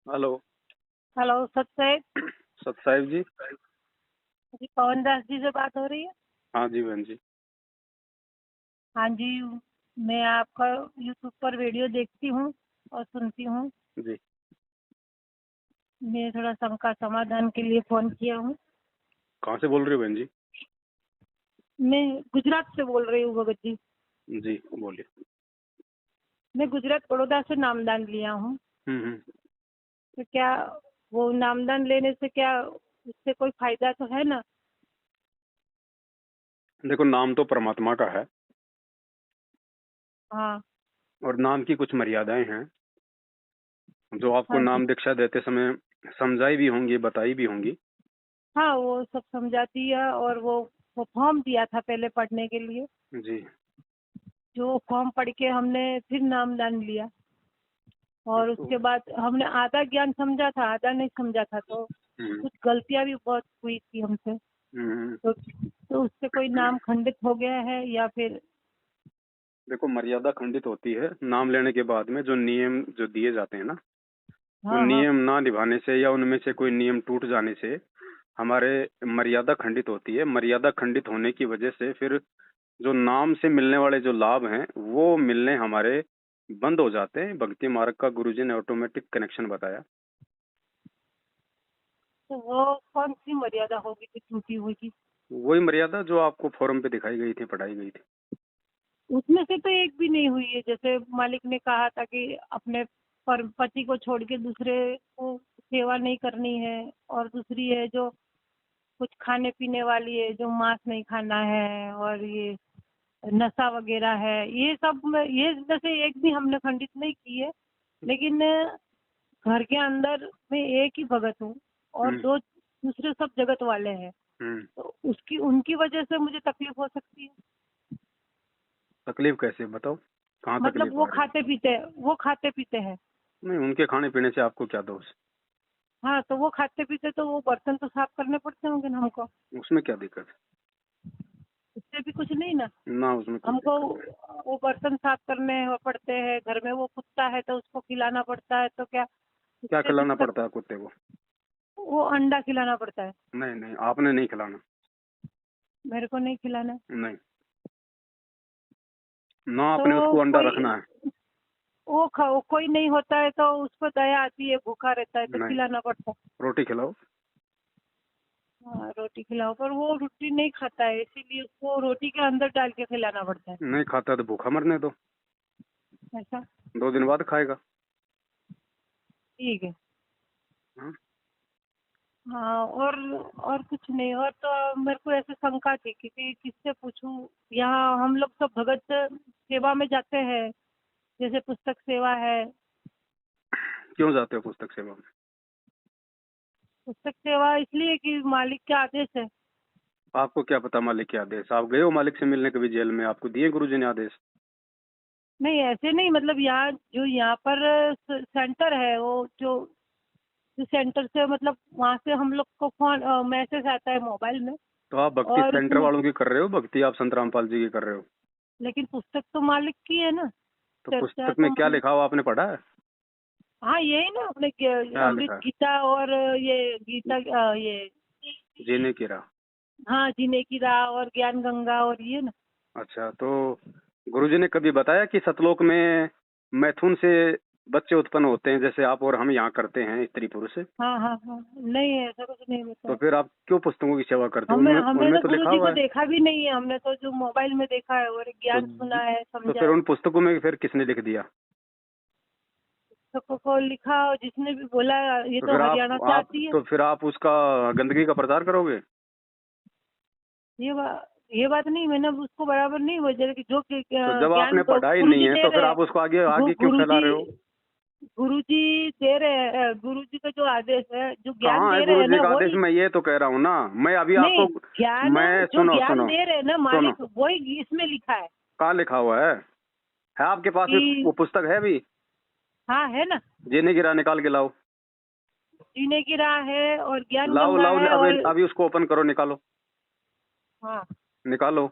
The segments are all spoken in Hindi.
हेलो। हेलो सत साहेब। सत साहिब जी। जी पवन दास जी से बात हो रही है। हाँ जी बहन जी। हाँ जी, मैं आपका यूट्यूब पर वीडियो देखती हूँ और सुनती हूँ। जी मैं थोड़ा शंका समाधान के लिए फोन किया हूँ। कहाँ से बोल रही हो बहन जी? मैं गुजरात से बोल रही हूँ भगत जी। जी बोलिए। मैं गुजरात बड़ौदा से नामदान लिया हूँ। हम्म। तो क्या वो नामदान लेने से क्या उससे कोई फायदा तो है ना? देखो, नाम तो परमात्मा का है हाँ। और नाम की कुछ मर्यादाएं हैं जो आपको हाँ जी। नाम दीक्षा देते समय समझाई भी होंगी, बताई भी होंगी। हाँ, वो सब समझाती है और वो फॉर्म दिया था पहले पढ़ने के लिए। जी। जो फॉर्म पढ़ के हमने फिर नामदान लिया और तो उसके बाद हमने आधा ज्ञान समझा था, आधा नहीं समझा था, तो हम्म, कुछ गलतियां भी बहुत हुई थी हमसे। हम्म। तो उससे कोई नाम खंडित हो गया है या फिर? देखो, मर्यादा खंडित होती है नाम लेने के बाद में। जो नियम जो दिए जाते हैं ना, वो हाँ हाँ। नियम ना निभाने से या उनमें से कोई नियम टूट जाने से हमारे मर्यादा खंडित होती है। मर्यादा खंडित होने की वजह से फिर जो नाम से मिलने वाले जो लाभ हैं वो मिलने हमारे बंद हो जाते हैं। भक्ति मार्ग का गुरुजी ने ऑटोमेटिक कनेक्शन बताया। तो वो कौन सी मर्यादा होगी कि टूटी हुई की? वही मर्यादा जो आपको फोरम पे दिखाई गई थी, पढ़ाई गई थी। उसमें से तो एक भी नहीं हुई है। जैसे मालिक ने कहा था कि अपने पति को छोड़ के दूसरे को सेवा नहीं करनी है, और दूसरी है जो कुछ खाने पीने वाली है, जो मांस नहीं खाना है, और ये नशा वगैरह है, ये सब ये जैसे एक भी हमने खंडित नहीं की है। लेकिन घर के अंदर मैं एक ही भगत हूँ और हम्म, दो दूसरे सब जगत वाले हैं। हम्म। तो उसकी उनकी वजह से मुझे तकलीफ हो सकती है। तकलीफ कैसे बताओ? कहाँ मतलब तकलीफ आ रही है? वो खाते पीते हैं। नहीं, उनके खाने पीने से आपको क्या दोष? हाँ, तो वो खाते पीते तो वो बर्तन तो साफ करने पड़ते होंगे ना हमको। उसमें क्या दिक्कत उससे भी कुछ नहीं ना। है? ना, उसमें कुछ हमको दिक्कत नहीं। वो बर्तन साफ करने पड़ते हैं। घर में वो कुत्ता है तो उसको खिलाना पड़ता है, तो क्या क्या उससे भी खिलाना पड़ता है कुत्ते को? वो अंडा खिलाना पड़ता है। नहीं नहीं, आपने नहीं खिलाना। मेरे को नहीं खिलाना है। नहीं, ना आपने तो उसको अंडा कोई रखना है। कोई नहीं होता है तो उसको दया आती है, भूखा रहता है तो नहीं, खिलाना पड़ता है। रोटी खिलाओ। हाँ, रोटी खिलाओ, पर वो रोटी नहीं खाता है, इसीलिए उसको रोटी के अंदर डाल के खिलाना पड़ता है। नहीं खाता तो भूखा मरने दो। ऐसा? 2 दिन बाद खाएगा। ठीक है। हाँ? हाँ, और कुछ नहीं। और तो मेरे को ऐसे शंका थी कि किससे पूछूं। यहाँ हम लोग सब भगत सेवा में जाते हैं, जैसे पुस्तक सेवा है। क्यों जाते हो पुस्तक सेवा में? पुस्तक सेवा इसलिए कि मालिक के आदेश है। आपको क्या पता मालिक के आदेश? आप गए हो मालिक से मिलने कभी जेल में? आपको दिए गुरुजी ने आदेश? नहीं, ऐसे नहीं, मतलब यहाँ जो यहाँ पर सेंटर है, वो जो जो सेंटर से, मतलब वहाँ से हम लोग को फोन मैसेज आता है मोबाइल में। तो आप भक्ति और सेंटर उसमें वालों की कर रहे हो भक्ति? आप संत रामपाल जी की कर रहे हो? लेकिन पुस्तक तो मालिक की है ना। तो चर्चा पुस्तक में तो क्या मालिक। लिखा हुआ आपने पढ़ा है? हाँ, यही ना अपने क्या अमृत लिखा है? गीता और ये गीता ये। जीने की राह। हाँ, जीने की राह और ज्ञान गंगा और ये ना। अच्छा, तो गुरुजी ने कभी बताया कि सतलोक में मैथुन से बच्चे उत्पन्न होते हैं जैसे आप और हम यहाँ करते हैं स्त्री पुरुष? हाँ हाँ हाँ, नहीं ऐसा कुछ नहीं तो बताया। फिर आप क्यों पुस्तकों की सेवा करते हो? हमें उनमें हमने उनमें तो तो गुरु लिखा जी हुआ को है। देखा भी नहीं है। हमने तो जो मोबाइल में देखा है और तो ज्ञान सुना है, तो समझा फिर है। उन पुस्तकों में फिर किसने लिख दिया? सबको लिखा, और जिसने भी बोला ये तो तो फिर हरियाणा से आप आती है। तो फिर आप उसका गंदगी का प्रचार करोगे? ये बात नहीं, मैंने अब उसको बराबर नहीं बोला कि जो तो जब ज्ञान आपने पढ़ा ही गुरु नहीं जी है दे तो फिर रहे हैं। आप उसको आगे आगे क्यों गुरु फैला जी रहे हो? गुरु जी दे रहे हैं, गुरु जी का जो आदेश है, जो ज्ञान कहाँ है दे रहे गुरु हैं जी ना, का आदेश? वही। मैं ये तो कह रहा हूँ ना। मैं अभी नहीं, आपको ज्ञान मैं जो सुनो ज्ञान सुनो दे रहे हैं ना सुनो। मालिक, वही इसमें लिखा है कहाँ लिखा हुआ है आपके पास भी कि। वो पुस्तक है भी? हाँ, है ना। जीने की राह निकाल के लाओ। जीने की राह है और ज्ञान लाओ गंगा लाओ, है अभी और। अभी उसको ओपन करो, निकालो। हाँ। निकालो।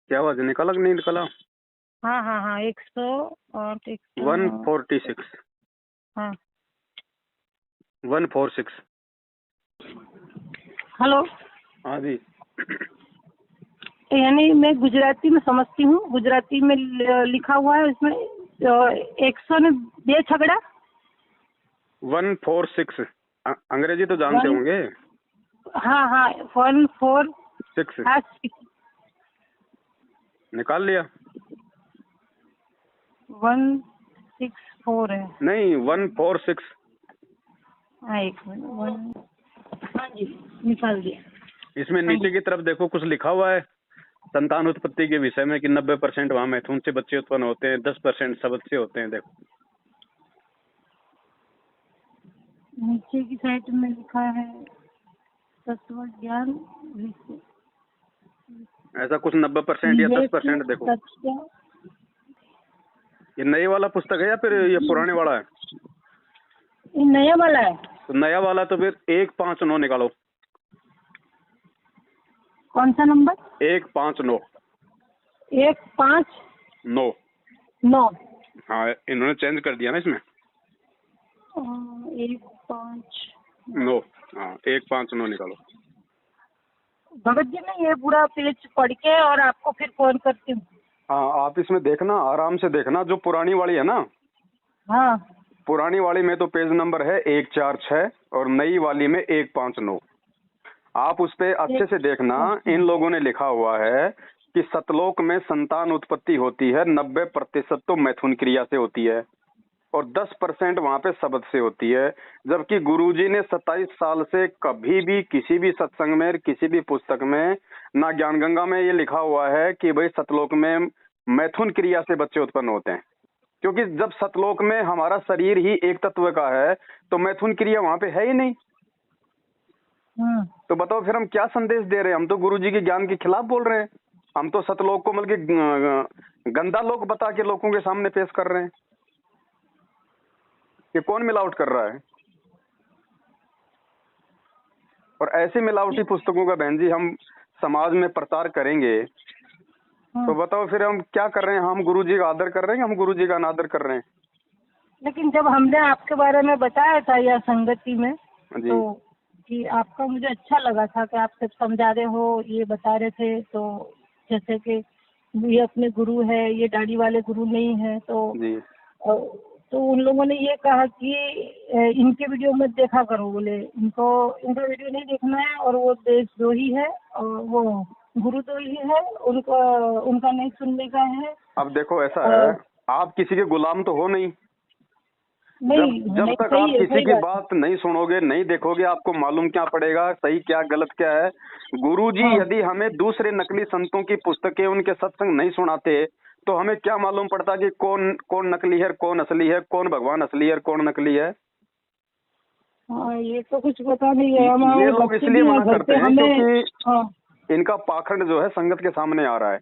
क्या आवाज है? निकाला कि नहीं निकाला? हाँ हाँ हाँ 100 और 146 हाँ 146। हेलो। हाँ जी। यानी मैं गुजराती में समझती हूँ, गुजराती में लिखा हुआ है इसमें 100 ने 2 छगड़ा 146 अंग्रेजी तो जानते 1 होंगे। हाँ हाँ 6 146 निकाल लिया। 164 है। नहीं 146। हाँ 1 मिनट हाँ जी निकाल दिया। इसमें हाँ नीचे जी की तरफ देखो कुछ लिखा हुआ है संतान उत्पत्ति के विषय में कि 90% वहाँ मैथुन से बच्चे उत्पन्न होते हैं, 10% शब्द से होते हैं। देखो नीचे की साइड में लिखा है तत्व ज्ञान विषय ऐसा कुछ 90% या 10% देखो। तथ्य। ये नए वाला पुस्तक है या फिर ये पुराने वाला है? ये नया वाला है। तो नया वाला तो फिर 159 निकालो। कौन सा नंबर? 159। 159। हाँ इन्होंने चेंज कर दिया ना इसमें। 159। हाँ 159 निकालो। भगत जी मैं ये पूरा पेज पढ़ के और आपको फिर फोन करती हूँ। हाँ आप इसमें देखना, आराम से देखना। जो पुरानी वाली है ना, हाँ पुरानी वाली में तो पेज नंबर है 146 और नई वाली में 159। आप उस पे अच्छे से देखना। इन लोगों ने लिखा हुआ है कि सतलोक में संतान उत्पत्ति होती है, 90% तो मैथुन क्रिया से होती है और 10% वहाँ पे शब्द से होती है। जबकि गुरुजी ने 27 साल से कभी भी किसी भी सत्संग में, किसी भी पुस्तक में, ना ज्ञान गंगा में ये लिखा हुआ है कि भाई सतलोक में मैथुन क्रिया से बच्चे उत्पन्न होते हैं। क्योंकि जब सतलोक में हमारा शरीर ही एक तत्व का है तो मैथुन क्रिया वहाँ पे है ही नहीं। तो बताओ फिर हम क्या संदेश दे रहे हैं? हम तो गुरुजी के ज्ञान के खिलाफ बोल रहे हैं। हम तो सतलोक को मतलब कि गंदा लोक बता के लोगों के सामने पेश कर रहे हैं कि कौन मिलावट कर रहा है। और ऐसी मिलावटी पुस्तकों का बहन जी हम समाज में प्रचार करेंगे तो बताओ फिर हम क्या कर रहे हैं? हम गुरुजी का आदर कर रहे हैं, हम गुरुजी का अनादर कर रहे हैं? लेकिन जब हमने आपके बारे में बताया था यह संगति में जी। तो कि आपका मुझे अच्छा लगा था कि आप सब समझा रहे हो, ये बता रहे थे। तो जैसे कि ये अपने गुरु है, ये दाढ़ी वाले गुरु नहीं है। जी। तो उन लोगों ने ये कहा कि इनके वीडियो मत देखा करो, बोले इनका वीडियो नहीं देखना है और वो देशद्रोही है और वो गुरुद्रोही है, उनका नहीं सुनने का है। अब देखो ऐसा है, आप किसी के गुलाम तो हो नहीं। जब तक आप किसी की बात नहीं सुनोगे, नहीं देखोगे, आपको मालूम क्या पड़ेगा सही क्या गलत क्या है? गुरुजी यदि हमें दूसरे नकली संतों की पुस्तकें, उनके सत्संग नहीं सुनाते तो हमें क्या मालूम पड़ता कि कौन नकली है, कौन असली है, कौन भगवान असली है, कौन नकली है? ये तो कुछ पता नहीं है। ये लोग इसलिए मना करते हैं क्योंकि इनका पाखंड जो है संगत के सामने आ रहा है।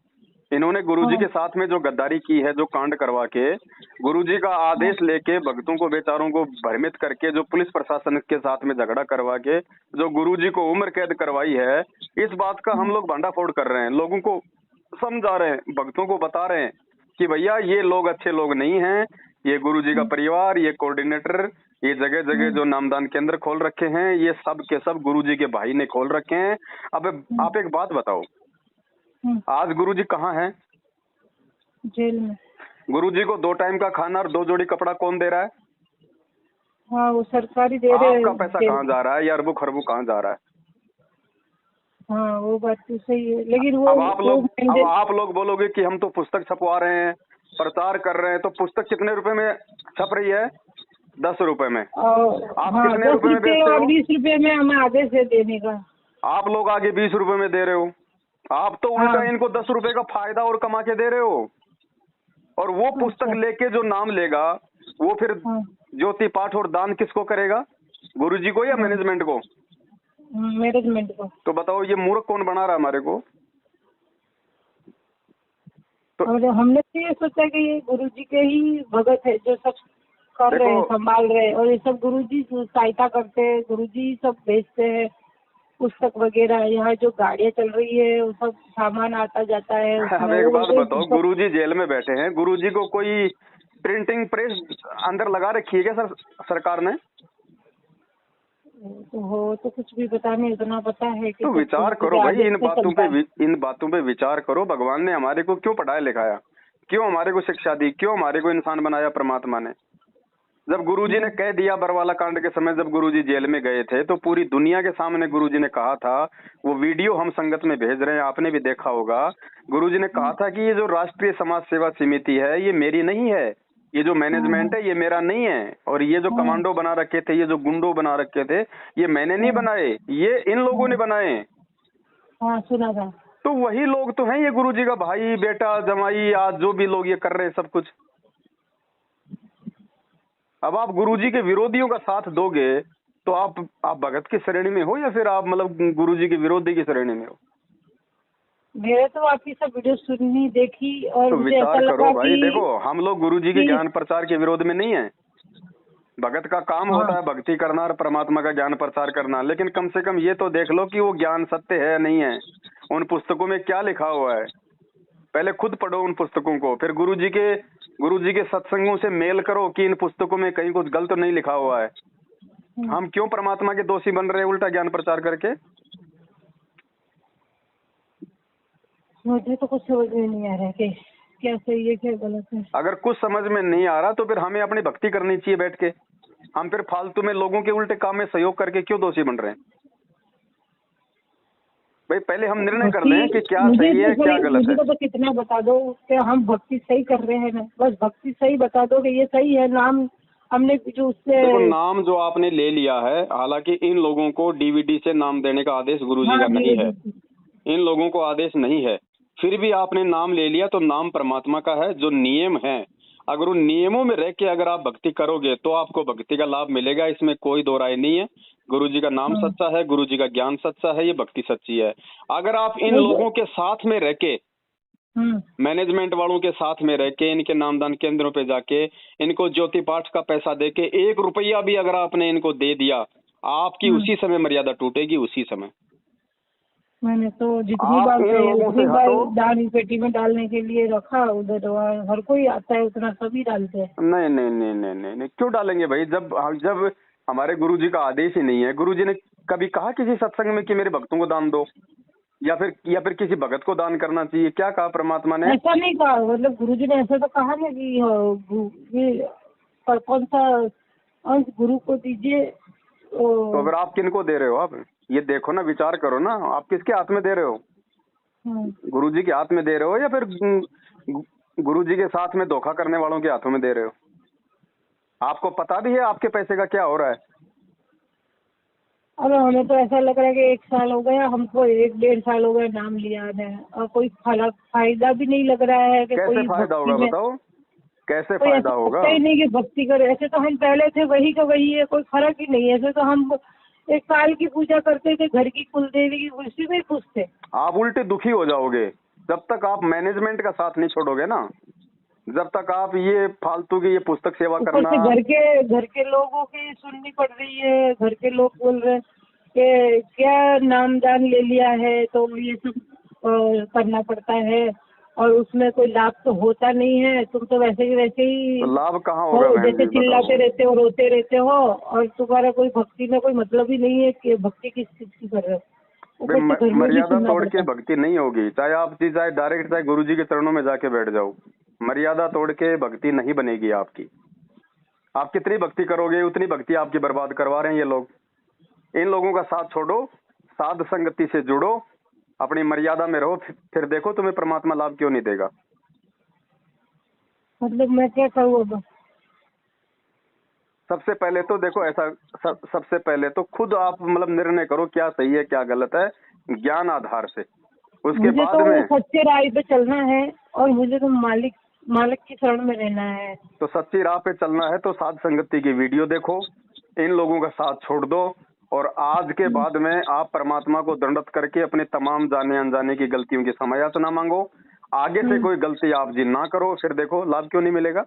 इन्होंने गुरुजी के साथ में जो गद्दारी की है, जो कांड करवा के, गुरुजी का आदेश लेके भक्तों को, बेचारों को भ्रमित करके, जो पुलिस प्रशासन के साथ में झगड़ा करवा के जो गुरुजी को उम्र कैद करवाई है, इस बात का हम लोग भंडाफोड़ कर रहे हैं। लोगों को समझा रहे हैं, भक्तों को बता रहे हैं कि भैया ये लोग अच्छे लोग नहीं हैं। ये गुरुजी का परिवार, ये कोऑर्डिनेटर, ये जगह जगह जो नामदान केंद्र खोल रखे हैं, ये सब के सब गुरुजी के भाई ने खोल रखे हैं। अब आप एक बात बताओ, आज गुरुजी कहाँ हैं? जेल में। गुरुजी को 2 टाइम का खाना और 2 जोड़ी कपड़ा कौन दे रहा है? हाँ वो सरकारी दे रहे हैं। आपका पैसा कहाँ जा रहा है? या अरबों खरबों कहाँ जा रहा है? हाँ वो बात तो सही है, लेकिन वो अब आप लोग बोलोगे कि हम तो पुस्तक छपवा रहे हैं, प्रचार कर रहे हैं, तो पुस्तक कितने रुपए में छप रही है? 10 रुपए में। आप कितने रुपए में बेचते हो? 20 रुपए में हमें आगे से देने का। आप लोग आगे 20 रुपए में दे रहे हो। आप तो उल्टा इनको 10 रुपए का फायदा और कमा के दे रहे हो। और वो पुस्तक लेके जो नाम लेगा वो फिर ज्योति पाठ और दान किसको करेगा? गुरुजी को या मैनेजमेंट को? मैनेजमेंट को। तो बताओ ये मूर्ख कौन बना रहा है हमारे को? तो हमने तो ये सोचा कि ये गुरुजी के ही भगत है जो सब कर रहे हैं, संभाल रहे हैं, और ये सब गुरुजी सहायता करते हैं, गुरुजी सब भेजते हैं। पुस्तक वगैरह, यहाँ जो गाड़ियाँ चल रही है वो सब सामान आता जाता है अब उसमें। एक वो बात बोलते बताओ, पुस्तक। गुरुजी जेल में बैठे हैं, गुरुजी को कोई प्रिंटिंग प्रेस अंदर लगा रखी है क्या सर सरकार ने? तो हो तो कुछ भी पता नहीं, इतना पता है कि तो सब विचार गुरुजी करो के भाई, आदेश से चलता है। इन बातों पे विचार करो। भगवान ने हमारे को क्यों पढ़ाया लिखाया, क्यों हमारे को शिक्षा दी, क्यों हमारे को इंसान बनाया परमात्मा ने? जब गुरुजी ने कह दिया बरवाला कांड के समय, जब गुरुजी जेल में गए थे तो पूरी दुनिया के सामने गुरुजी ने कहा था, वो वीडियो हम संगत में भेज रहे हैं, आपने भी देखा होगा। गुरुजी ने कहा था कि ये जो राष्ट्रीय समाज सेवा समिति है ये मेरी नहीं है, ये जो मैनेजमेंट है ये मेरा नहीं है, और ये जो कमांडो बना रखे थे, ये जो गुंडो बना रखे थे, ये मैंने नहीं बनाए, ये इन लोगों ने बनाए। हाँ सुना था। तो वही लोग तो हैं ये गुरुजी का भाई बेटा जमाई, आज जो भी लोग ये कर रहे हैं सब कुछ। अब आप गुरुजी के विरोधियों का साथ दोगे तो आप भगत की श्रेणी में हो या फिर आप मतलब गुरुजी के विरोधी की श्रेणी में हो? मैंने तो आपकी सब वीडियो सुनी देखी और तो मुझे ऐसा विचार करो लगा भाई। कि देखो, हम लोग गुरुजी के ज्ञान प्रचार के विरोध में नहीं है। भगत का काम हाँ, होता है भक्ति करना और परमात्मा का ज्ञान प्रचार करना, लेकिन कम से कम ये तो देख लो कि वो ज्ञान सत्य है या नहीं है, उन पुस्तकों में क्या लिखा हुआ है। पहले खुद पढ़ो उन पुस्तकों को, फिर गुरुजी के सत्संगों से मेल करो कि इन पुस्तकों में कहीं कुछ गलत नहीं लिखा हुआ है। हम क्यों परमात्मा के दोषी बन रहे हैं उल्टा ज्ञान प्रचार करके? मुझे तो कुछ समझ में नहीं आ रहा है कि क्या सही है क्या गलत है। अगर कुछ समझ में नहीं आ रहा तो फिर हमें अपनी भक्ति करनी चाहिए बैठ के। हम फिर फालतू में लोगों के उल्टे काम में सहयोग करके क्यों दोषी बन रहे हैं? भाई पहले हम निर्णय कर लें कि क्या सही है क्या गलत है। मुझे तो बस इतना बता दो कि हम भक्ति सही कर रहे हैं ना, बस भक्ति सही बता दो कि ये सही है। नाम हमने जो उससे देखो, नाम जो आपने ले लिया है, हालांकि इन लोगों को डीवीडी से नाम देने का आदेश गुरुजी का नहीं है, इन लोगों को आदेश नहीं है, फिर भी आपने नाम ले लिया तो नाम परमात्मा का है। जो नियम है, अगर उन नियमों में रह के अगर आप भक्ति करोगे तो आपको भक्ति का लाभ मिलेगा, इसमें कोई दो राय नहीं है। गुरुजी का नाम सच्चा है, गुरुजी का ज्ञान सच्चा है, ये भक्ति सच्ची है। अगर आप इन लोगों के साथ में रह के, मैनेजमेंट वालों के साथ में रह के, इनके नामदान केंद्रों पे जाके इनको ज्योति पाठ का पैसा दे के 1 रुपया भी अगर आपने इनको दे दिया, आपकी उसी समय मर्यादा टूटेगी, उसी समय। मैंने तो जितनी बार दान पेटी में डालने के लिए रखा, उधर हर कोई आता है उतना सभी डालते हैं। नहीं नहीं नहीं नहीं नहीं नहीं, क्यों डालेंगे भाई? जब हमारे गुरुजी का आदेश ही नहीं है। गुरुजी ने कभी कहा किसी सत्संग में कि मेरे भक्तों को दान दो, या फिर किसी भगत को दान करना चाहिए? क्या कहा परमात्मा ने? ऐसा नहीं कहा, मतलब गुरुजी ने ऐसा तो कहा ना कि ये कौन सा अंश गुरु को दीजिए। तो अगर आप किन को दे रहे हो? आप ये देखो ना, विचार करो ना, आप किसके हाथ में दे रहे हो? गुरुजी के हाथ में दे रहे हो या फिर गुरुजी के साथ में धोखा करने वालों के हाथों में दे रहे हो? आपको पता भी है आपके पैसे का क्या हो रहा है? अरे हमें तो ऐसा लग रहा है कि 1 साल हो गया हमको, 1-1.5 साल हो गए नाम लिया है और कोई फायदा भी नहीं लग रहा है कि कैसे फायदा होगा बताओ? कैसे फायदा होगा? ही नहीं कि भक्ति करे। ऐसे तो हम पहले थे वही का वही है, कोई फर्क ही नहीं है। ऐसे तो हम 1 साल की पूजा करते थे, घर की कुल देवी की, उसी में खुश थे। आप उल्टे दुखी हो जाओगे जब तक आप मैनेजमेंट का साथ नहीं छोड़ोगे ना, जब तक आप ये फालतू की ये पुस्तक सेवा करना। घर के लोगों की सुननी पड़ रही है, घर के लोग बोल रहे हैं कि क्या नामदान ले लिया है तो ये सब करना पड़ता है और उसमें कोई लाभ तो होता नहीं है, तुम तो वैसे ही तो लाभ कहाँ होगा? जैसे चिल्लाते रहते हो, रोते रहते हो और तुम्हारा कोई भक्ति में कोई मतलब ही नहीं है कि भक्ति किस चीज की कर रहे हो। मर्यादा तोड़ के भक्ति नहीं होगी, चाहे डायरेक्ट चाहे गुरुजी के चरणों में जाके बैठ जाओ, मर्यादा तोड़ के भक्ति नहीं बनेगी आपकी। आप कितनी भक्ति करोगे उतनी भक्ति आपकी बर्बाद करवा रहे हैं ये लोग। इन लोगों का साथ छोड़ो, साध संगति से जुड़ो, अपनी मर्यादा में रहो, फिर देखो तुम्हें परमात्मा लाभ क्यों नहीं देगा। मतलब मैं क्या करूँ अब? सबसे पहले तो देखो ऐसा, सबसे पहले तो खुद आप मतलब निर्णय करो क्या सही है क्या गलत है, ज्ञान आधार से। उसके बाद में सच्चे राह पे चलना है और मुझे तो मालिक की शरण में रहना है। तो सच्ची राह पे चलना है तो साध संगति की वीडियो देखो, इन लोगों का साथ छोड़ दो और आज के बाद में आप परमात्मा को दंडवत करके अपने तमाम जाने अनजाने की गलतियों की क्षमा याचना मांगो। आगे से कोई गलती आप जी ना करो, फिर देखो लाभ क्यों नहीं मिलेगा।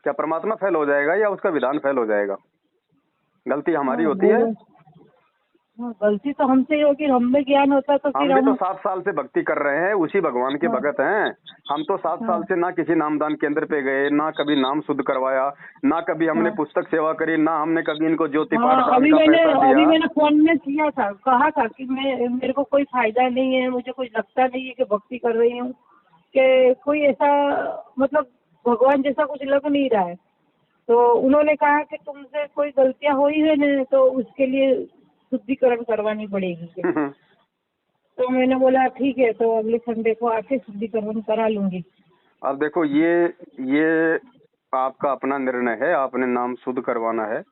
क्या परमात्मा फेल हो जाएगा या उसका विधान फेल हो जाएगा? गलती हमारी होती है। हाँ, गलती तो हमसे ही होगी, हमें ज्ञान होता तो हम फिर भी तो हम। 7 साल से भक्ति कर रहे हैं, उसी भगवान के हाँ, भगत हैं। हम तो 7 साल हाँ, से ना किसी नामदान केंद्र पे गए, ना कभी नाम शुद्ध करवाया, ना कभी हमने हाँ, पुस्तक सेवा करी, ना हमने कभी इनको ज्योति पाठ हाँ, दान का पैसा अभी दिया। मैंने फोन में किया था, कहा था कि मेरे को कोई फायदा नहीं है, मुझे कुछ लगता नहीं है कि भक्ति कर रही हूँ, कि कोई ऐसा मतलब भगवान जैसा कुछ लग नहीं रहा है। तो उन्होंने कहा कि तुमसे कोई गलतियां हुई है ना, तो उसके लिए शुद्धिकरण करवानी पड़ेगी। तो मैंने बोला ठीक है, तो अगले संडे को आके शुद्धिकरण करा लूंगी। अब देखो, ये आपका अपना निर्णय है, आपने नाम शुद्ध करवाना है,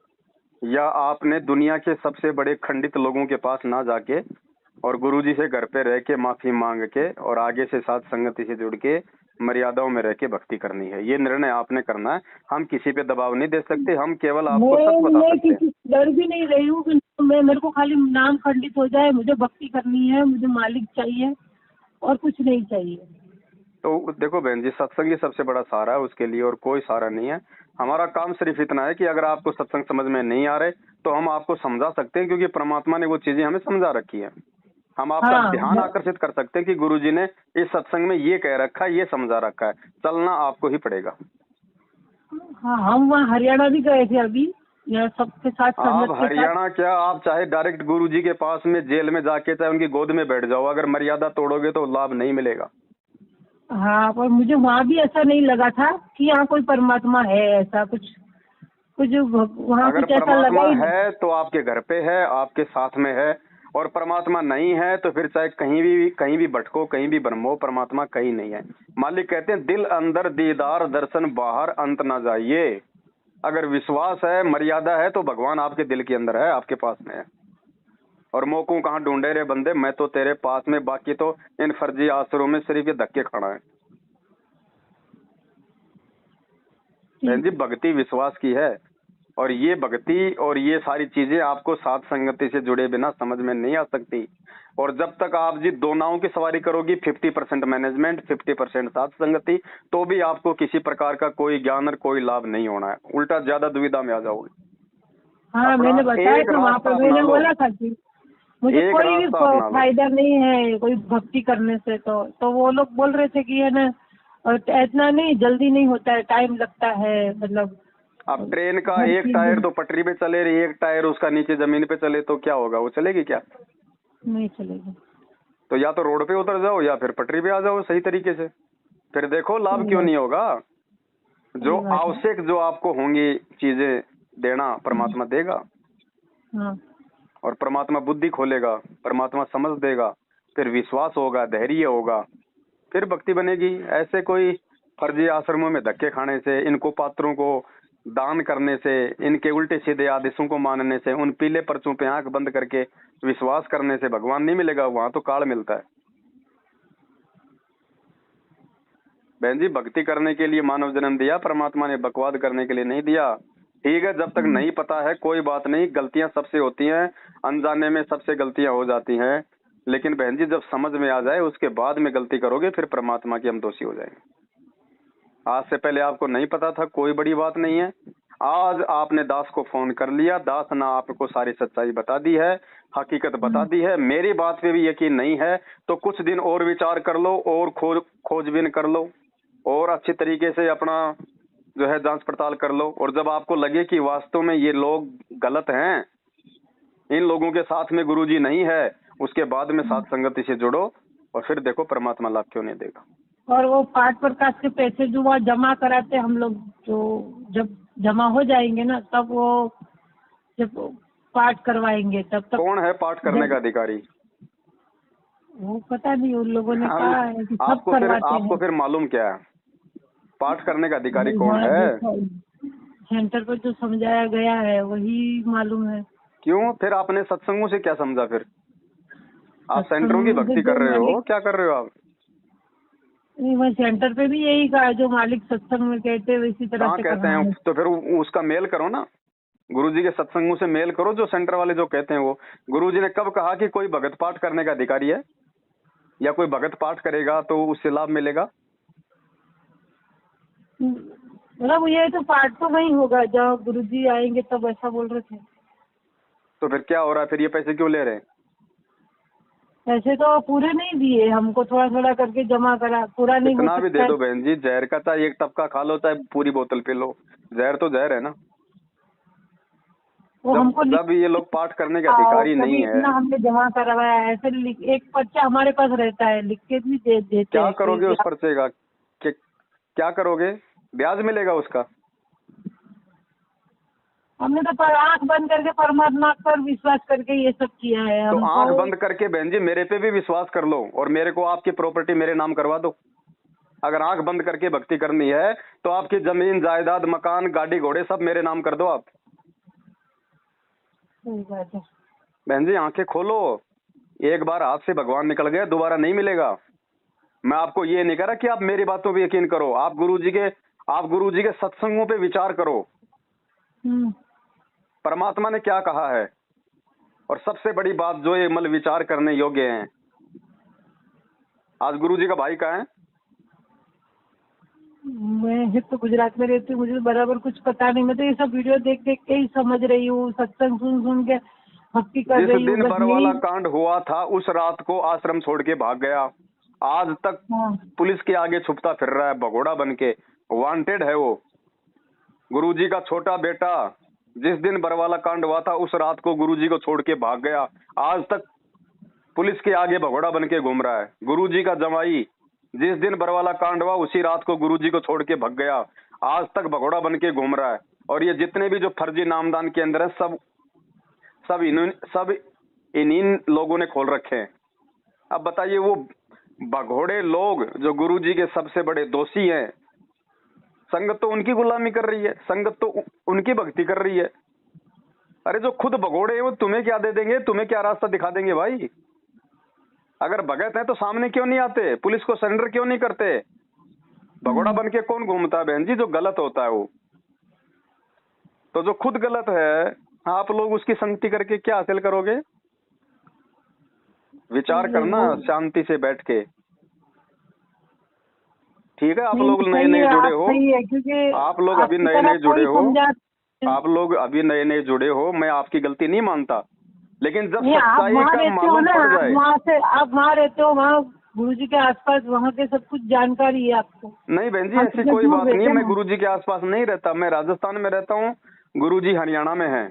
या आपने दुनिया के सबसे बड़े खंडित लोगों के पास ना जाके और गुरुजी से घर पे रह के माफी मांग के और आगे से साथ संगति से जुड़ के मर्यादाओं में रह के भक्ति करनी है। ये निर्णय आपने करना है। हम किसी पे दबाव नहीं दे सकते, हम केवल आपको सच बता मैं सकते हैं। किसी डर भी नहीं रही हूँ कि मेरे को खाली नाम खंडित हो जाए, मुझे भक्ति करनी है, मुझे मालिक चाहिए और कुछ नहीं चाहिए। तो देखो बहन जी, सत्संग ही सबसे बड़ा सहारा है, उसके लिए और कोई सहारा नहीं है। हमारा काम सिर्फ इतना है कि अगर आपको सत्संग समझ में नहीं आ रहे तो हम आपको समझा सकते हैं, क्योंकि परमात्मा ने वो चीजें हमें समझा रखी है। हम आपका हाँ, ध्यान आकर्षित कर सकते हैं कि गुरुजी ने इस सत्संग में ये कह रखा है, ये समझा रखा है, चलना आपको ही पड़ेगा। हाँ, हम वहाँ हरियाणा भी गए थे अभी, यह सबके साथ आप संगत के साथ। हरियाणा क्या, आप चाहे डायरेक्ट गुरुजी के पास में जेल में जाके चाहे उनकी गोद में बैठ जाओ, अगर मर्यादा तोड़ोगे तो लाभ नहीं मिलेगा। हाँ, पर मुझे वहाँ भी ऐसा नहीं लगा था कि यहाँ कोई परमात्मा है, ऐसा कुछ कुछ वहाँ अगर कुछ ऐसा लगा परमात्मा ही नहीं। है तो आपके घर पे है, आपके साथ में है, और परमात्मा नहीं है तो फिर चाहे कहीं भी भटको, कहीं भी भ्रमो, परमात्मा कहीं नहीं है। मालिक कहते हैं, दिल अंदर दीदार दर्शन बाहर अंत ना जाइए। अगर विश्वास है, मर्यादा है, तो भगवान आपके दिल के अंदर है, आपके पास में है। और मोकू कहाँ ढूंढे रे बंदे, मैं तो तेरे पास में, बाकी तो इन फर्जी आसरों में सिर्फ ये धक्के खाना है। बहन जी, भक्ति विश्वास की है, और ये भक्ति और ये सारी चीजें आपको साथ संगति से जुड़े बिना समझ में नहीं आ सकती। और जब तक आप जी दो नावों की सवारी करोगी, 50% मैनेजमेंट, 50% साथ संगति, तो भी आपको किसी प्रकार का कोई ज्ञान और कोई लाभ नहीं होना है, उल्टा ज्यादा दुविधा में आ जाओगे। हाँ, अपना मैंने बताया एक था वहाँ रास्ता पे, अपना मैंने लो, बोला था कि मुझे एक कोई भी रास्ता अपना लो। फायदा नहीं है कोई भक्ति करने से। तो वो लोग बोल रहे थे कि है ना, और इतना नहीं जल्दी नहीं होता है, टाइम लगता है, मतलब अब ट्रेन का हर एक चीज टायर तो पटरी पे चले रही, एक टायर उसका नीचे जमीन पे चले, तो क्या होगा, वो चलेगी क्या? नहीं चलेगी। तो या तो रोड पे उतर जाओ या फिर पटरी पे आ जाओ सही तरीके से, फिर देखो लाभ सही क्यों बात, नहीं होगा। जो सही बात है। आवश्यक जो आपको होंगी चीजें देना, परमात्मा देगा, हाँ, और परमात्मा बुद्धि खोलेगा, परमात्मा समझ देगा, फिर विश्वास होगा, धैर्य होगा, फिर भक्ति बनेगी। ऐसे कोई फर्जी आश्रमों में धक्के खाने से, इनको पात्रों को दान करने से, इनके उल्टे सीधे आदेशों को मानने से, उन पीले पर्चों पे आंख बंद करके विश्वास करने से भगवान नहीं मिलेगा, वहां तो काल मिलता है। बहन जी, भक्ति करने के लिए मानव जन्म दिया परमात्मा ने, बकवाद करने के लिए नहीं दिया। ठीक है, जब तक नहीं पता है कोई बात नहीं, गलतियां सबसे होती हैं, अनजाने में सबसे गलतियां हो जाती हैं, लेकिन बहन जी जब समझ में आ जाए उसके बाद में गलती करोगे, फिर परमात्मा की हम दोषी हो जाएंगे। आज से पहले आपको नहीं पता था, कोई बड़ी बात नहीं है। आज आपने दास को फोन कर लिया, दास ने आपको सारी सच्चाई बता दी है, हकीकत बता दी है। मेरी बात पे भी यकीन नहीं है तो कुछ दिन और विचार कर लो, और खोजबीन कर लो, और अच्छी तरीके से अपना जो है जांच पड़ताल कर लो। और जब आपको लगे कि वास्तव में ये लोग गलत हैं, इन लोगों के साथ में गुरुजी नहीं है, उसके बाद में साथ संगति से जुड़ो, और फिर देखो परमात्मा लाभ क्यों नहीं देगा। और वो पाठ प्रकाश के पैसे जो वहाँ जमा कराते हम लोग, जो जब जमा हो जाएंगे ना, तब वो जब पाठ करवाएंगे तब तक। कौन है पाठ करने का अधिकारी? वो पता नहीं, उन लोगों ने कहा है कि सब आपको करवाते हैं। फिर मालूम क्या है, पाठ करने का अधिकारी कौन हाँ, है? सेंटर पर जो समझाया गया है वही मालूम है। क्यों फिर आपने सत्संगों से क्या समझा? फिर आप सेंटरों की सत्संग से भक्ति कर जो रहे हो, मालिक, क्या कर रहे हो आप? नहीं, मैं सेंटर पे भी यही कहा, जो मालिक सत्संग में कहते हैं वैसी तरह कहाँ से कहते करना हैं? है। तो फिर उसका मेल करो ना, गुरुजी के सत्संगों से मेल करो, जो सेंटर वाले जो कहते हैं वो। गुरुजी ने कब कहा कि कोई भगत पाठ करने का अधिकारी है, या कोई भगत पाठ करेगा तो उससे लाभ मिलेगा? मतलब ये तो पाठ तो वही होगा जब गुरुजी आएंगे तब, ऐसा बोल रहे थे। तो फिर क्या हो रहा है, फिर ये पैसे क्यों ले रहे हैं? पैसे तो पूरे नहीं दिए हमको, थोड़ा थोड़ा करके जमा करा, पूरा नहीं हो इतना भी दे सकता दो है। बहन जी, जहर का चाहे एक टपका खा लो चाहे पूरी बोतल पी लो, जहर तो जहर है ना। वो हमको जब ये लोग पाठ करने के आओ, अधिकारी नहीं कभी है, इतना हमने जमा करवाया है, ऐसे एक पर्चा हमारे पास रहता है, लिख के भी देते क्या हैं करोगे कि उस पर्चे का? क्या करोगे? ब्याज मिलेगा उसका? हमने तो पर आंख बंद करके परमात्मा पर विश्वास करके ये सब किया है तो हमको। आंख बंद करके बहन जी मेरे पे भी विश्वास कर लो और मेरे को आपकी प्रॉपर्टी मेरे नाम करवा दो। अगर आंख बंद करके भक्ति करनी है तो आपकी जमीन जायदाद मकान गाड़ी घोड़े सब मेरे नाम कर दो आप। सही बात है। बहन जी आंखें खोलो, एक बार हाथ से भगवान निकल गया दोबारा नहीं मिलेगा। मैं आपको ये नहीं कह रहा कि आप मेरी बातों पे यकीन करो, आप गुरुजी के सत्संगों पे विचार करो, परमात्मा ने क्या कहा है। और सबसे बड़ी बात जो ये मतलब विचार करने योग्य है, आज गुरुजी का भाई कहाँ है? मैं तो गुजरात में रहती हूँ, मुझे बराबर कुछ पता नहीं, मैं तो ये सब वीडियो देख देख के ही समझ रही हूँ, सत्संग सुन सुन के भक्ति कर जिस रही हूँ दिन बस बरवाला यही। कांड हुआ था उस रात को आश्रम छोड़ के भाग गया, आज तक हाँ, पुलिस के आगे छुपता फिर रहा है भगोड़ा बन के, वांटेड है वो। गुरुजी का छोटा बेटा जिस दिन बरवाला कांड हुआ था उस रात को गुरुजी को छोड़ के भाग गया, आज तक पुलिस के आगे भगोड़ा बन के घूम रहा है। गुरुजी का जमाई जिस दिन बरवाला कांड हुआ उसी रात को गुरुजी को छोड़ के भाग गया, आज तक भगोड़ा बन के घूम रहा है। और ये जितने भी जो फर्जी नामदान के अंदर है सब इन्हीं लोगों ने खोल रखे हैं। अब बताइए वो भगोड़े लोग जो गुरुजी के सबसे बड़े दोषी हैं, संगत तो उनकी गुलामी कर रही है, संगत तो उनकी भक्ति कर रही है। अरे जो खुद भगोड़े हैं वो तुम्हें क्या दे देंगे, तुम्हें क्या रास्ता दिखा देंगे भाई? अगर भगत है तो सामने क्यों नहीं आते, पुलिस को सरेंडर क्यों नहीं करते? भगोड़ा बन के कौन घूमता है बहन जी? जो गलत होता है वो। तो जो खुद गलत है आप लोग उसकी संगति करके क्या हासिल करोगे? विचार करना शांति से बैठ के, ठीक है? आप लोग नए नए जुड़े हो, आप लोग अभी नए नए जुड़े हो, आप लोग अभी नए नए जुड़े हो, मैं आपकी गलती नहीं मानता, लेकिन जब सच्चाई का मालूम पड़ जाए। आप वहाँ रहते हो, वहाँ गुरुजी के आसपास वहाँ के सब कुछ जानकारी है आपको? नहीं बहन जी ऐसी कोई बात नहीं, मैं गुरुजी के आसपास नहीं रहता, मैं राजस्थान में रहता हूँ, गुरुजी हरियाणा में है।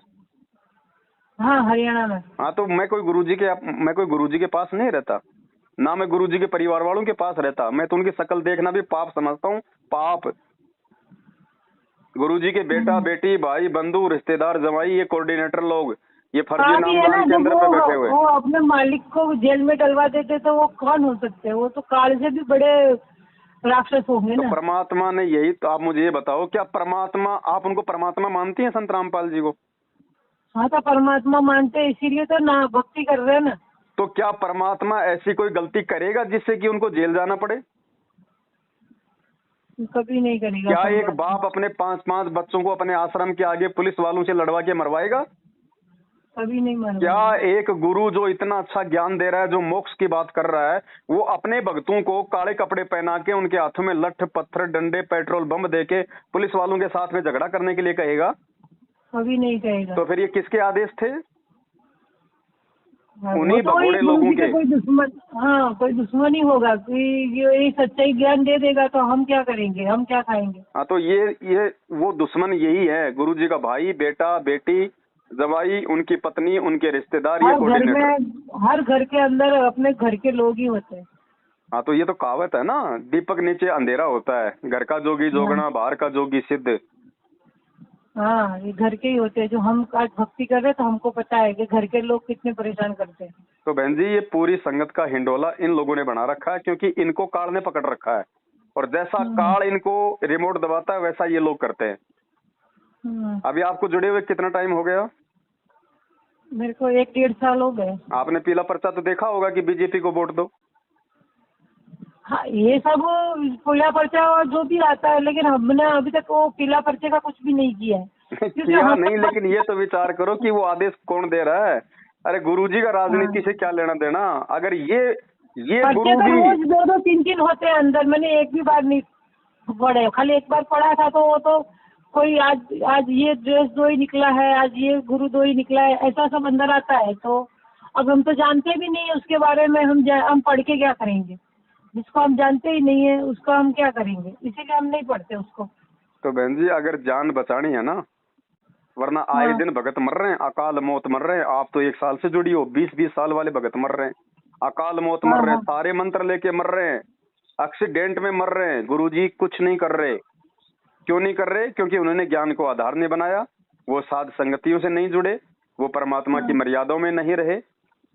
हाँ हरियाणा में। हाँ तो मैं कोई गुरुजी के पास नहीं रहता, ना मैं गुरुजी के परिवार वालों के पास रहता। मैं तो उनकी शक्ल देखना भी पाप समझता हूँ, पाप। गुरुजी के बेटा बेटी भाई बंधु रिश्तेदार जमाई ये कोऑर्डिनेटर लोग ये फर्जी नामदान के अंदर पे बैठे हुए। वो अपने मालिक को जेल में डलवा देते तो वो कौन हो सकते हैं? वो तो काल से भी बड़े राक्षस होंगे ना। तो परमात्मा ने यही तो, आप मुझे ये बताओ क्या परमात्मा, आप उनको परमात्मा मानती हैं संत रामपाल जी को? हाँ तो परमात्मा मानते हैं इसीलिए तो ना भक्ति कर रहे हैं ना। तो क्या परमात्मा ऐसी कोई गलती करेगा जिससे कि उनको जेल जाना पड़े? कभी नहीं करेगा। क्या एक बाप अपने 5-5 बच्चों को अपने आश्रम के आगे पुलिस वालों से लड़वा के मरवाएगा? कभी नहीं मरवाएगा। क्या एक गुरु जो इतना अच्छा ज्ञान दे रहा है, जो मोक्ष की बात कर रहा है, वो अपने भक्तों को काले कपड़े पहना के उनके हाथों में लठ पत्थर डंडे पेट्रोल बम देके पुलिस वालों के साथ में झगड़ा करने के लिए कहेगा? कभी नहीं कहेगा। तो फिर ये किसके आदेश थे? उन्हीं भगोड़े लोगों के। कोई दुश्मन, हाँ कोई दुश्मन ही होगा कि ये सच्चाई ज्ञान दे देगा तो हम क्या करेंगे, हम क्या खाएंगे? हाँ तो ये वो दुश्मन यही है, गुरुजी का भाई बेटा बेटी जवाई उनकी पत्नी उनके रिश्तेदार, ये कोऑर्डिनेटर। हर घर के अंदर अपने घर के लोग ही होते हैं। हाँ तो ये तो कहावत है ना, दीपक नीचे अंधेरा होता है, घर का जोगी जोगना बाहर का जोगी सिद्ध। हाँ ये घर के ही होते हैं, जो हम आज भक्ति कर रहे हैं तो हमको पता है कि घर के लोग कितने परेशान करते हैं। तो बहन जी ये पूरी संगत का हिंडोला इन लोगों ने बना रखा है, क्योंकि इनको काल ने पकड़ रखा है और जैसा काल इनको रिमोट दबाता है वैसा ये लोग करते हैं। अभी आपको जुड़े हुए कितना टाइम हो गया? मेरे को 1-1.5 साल हो गए। आपने पीला पर्चा तो देखा होगा कि बीजेपी को वोट दो। हाँ ये सब पीला पर्चा और जो भी आता है, लेकिन हमने अभी तक वो पीला पर्चे का कुछ भी नहीं किया है। किया नहीं, लेकिन ये तो विचार करो कि वो आदेश कौन दे रहा है। अरे गुरुजी का राजनीति से क्या लेना देना? अगर ये गुरुजी रोज 2-2, 3-3 होते हैं अंदर, मैंने एक भी बार नहीं पढ़े, खाली एक बार पढ़ा था तो वो तो कोई आज ये ड्रेस दो ही निकला है, आज ये गुरु दो ही निकला है, ऐसा सब अंदर आता है। तो अब हम तो जानते भी नहीं है उसके बारे में, हम पढ़ के क्या करेंगे? जिसको हम जानते ही नहीं है उसको हम क्या करेंगे, इसीलिए हम नहीं पढ़ते उसको। तो बहन जी अगर जान बचानी है ना, वरना आए हाँ दिन भगत मर रहे हैं, अकाल मौत मर रहे हैं। आप तो 1 साल से जुड़ी हो, 20-20 साल वाले भगत मर रहे हैं, अकाल मौत हाँ मर रहे हैं, हाँ सारे मंत्र लेके मर रहे हैं, एक्सीडेंट में मर रहे हैं। गुरुजी कुछ नहीं कर रहे। क्यों नहीं कर रहे? क्योंकि उन्होंने ज्ञान को आधार नहीं बनाया, वो साध संगतियों से नहीं जुड़े, वो परमात्मा की मर्यादाओं में नहीं रहे।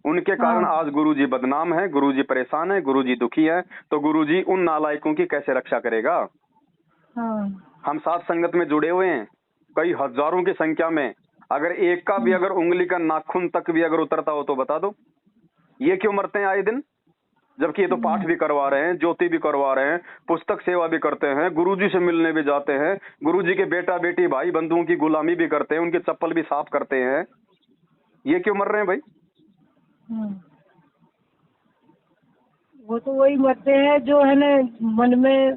उनके कारण हाँ आज गुरुजी बदनाम है, गुरुजी परेशान है, गुरुजी दुखी है। तो गुरुजी उन नालायकों की कैसे रक्षा करेगा? हाँ हम साथ संगत में जुड़े हुए हैं, कई हजारों की संख्या में। अगर एक का भी अगर उंगली का नाखून तक भी अगर उतरता हो तो बता दो, ये क्यों मरते हैं आए दिन? जबकि ये तो पाठ भी करवा रहे हैं, ज्योति भी करवा रहे हैं, पुस्तक सेवा भी करते हैं, गुरुजी से मिलने भी जाते हैं, गुरुजी के बेटा बेटी भाई बंधुओं की गुलामी भी करते हैं, उनके चप्पल भी साफ करते हैं। ये क्यों मर रहे हैं भाई? वो तो वही मरते हैं जो है ना, मन में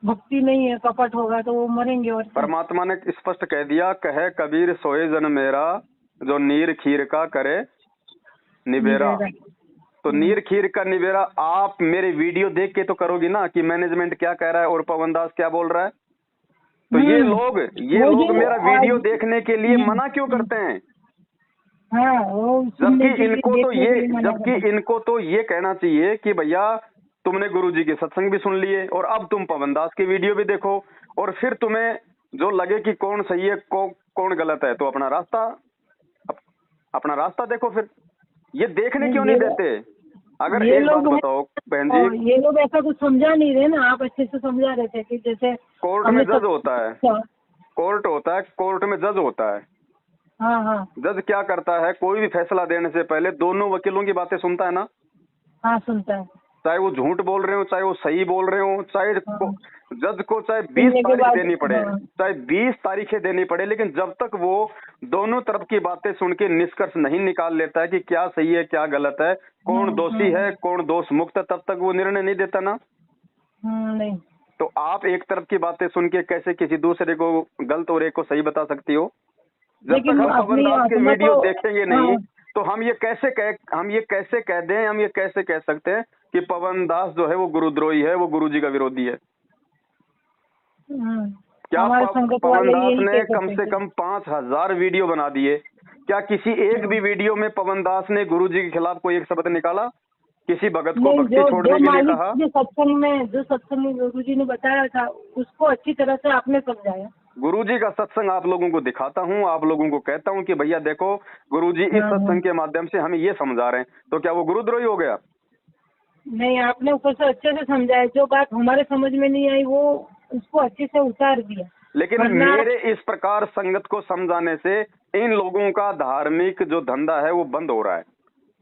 भक्ति नहीं है, कपट होगा तो वो मरेंगे। और क्या? परमात्मा ने स्पष्ट कह दिया, कहे कबीर सोए जन मेरा, जो नीर खीर का करे निबेरा। तो नीर खीर का निबेरा आप मेरे वीडियो देख के तो करोगी ना कि मैनेजमेंट क्या कह रहा है और पवन दास क्या बोल रहा है। तो ये लोग मेरा वीडियो देखने के लिए मना क्यों करते हैं? हाँ, वो जबकि इनको तो ये कहना चाहिए कि भैया तुमने गुरुजी के सत्संग भी सुन लिए और अब तुम पवन दास के वीडियो भी देखो, और फिर तुम्हें जो लगे कि कौन सही है कौन गलत है तो अपना रास्ता देखो। फिर ये देखने क्यों नहीं देते? अगर एक बात बताओ बहन जी, ये लोग ऐसा कुछ समझा नहीं रहे ना, आप अच्छे से समझा रहे थे कि जैसे कोर्ट में जज होता है, कोर्ट में जज होता है। हाँ हाँ जज क्या करता है? कोई भी फैसला देने से पहले दोनों वकीलों की बातें सुनता है ना। हाँ सुनता है। चाहे वो झूठ बोल रहे हो, चाहे वो सही बोल रहे हो, चाहे जज को चाहे 20 तारीख देनी पड़े, चाहे 20 तारीखें देनी पड़े, लेकिन जब तक वो दोनों तरफ की बातें सुन के निष्कर्ष नहीं निकाल लेता है कि क्या सही है क्या गलत है, कौन दोषी है कौन दोष मुक्त है, तब तक वो निर्णय नहीं देता ना। नहीं। तो आप एक तरफ की बातें सुन के कैसे किसी दूसरे को गलत और एक को सही बता सकती हो? जब तक हम पवन दास के वीडियो देखेंगे नहीं तो हम ये कैसे कह दें, हम ये कैसे कह सकते हैं कि पवन दास जो है वो गुरुद्रोही है, वो गुरुजी का विरोधी है? क्या पवन दास ने कम से कम 5000 वीडियो बना दिए, क्या किसी एक भी वीडियो में पवन दास ने गुरुजी के खिलाफ कोई एक शब्द निकाला? किसी भगत को भक्ति छोड़ने के लिए कहा? जो सत्संग में गुरुजी ने बताया था उसको अच्छी तरह से आपने समझाया। गुरुजी का सत्संग आप लोगों को दिखाता हूँ, आप लोगों को कहता हूँ कि भैया देखो गुरुजी इस सत्संग के माध्यम से हमें ये समझा रहे हैं, तो क्या वो गुरुद्रोही हो गया? नहीं, आपने ऊपर से अच्छे से समझाया, जो बात हमारे समझ में नहीं आई वो उसको अच्छे से उतार दिया। लेकिन मेरे इस प्रकार संगत को समझाने से इन लोगों का धार्मिक जो धंधा है वो बंद हो रहा है।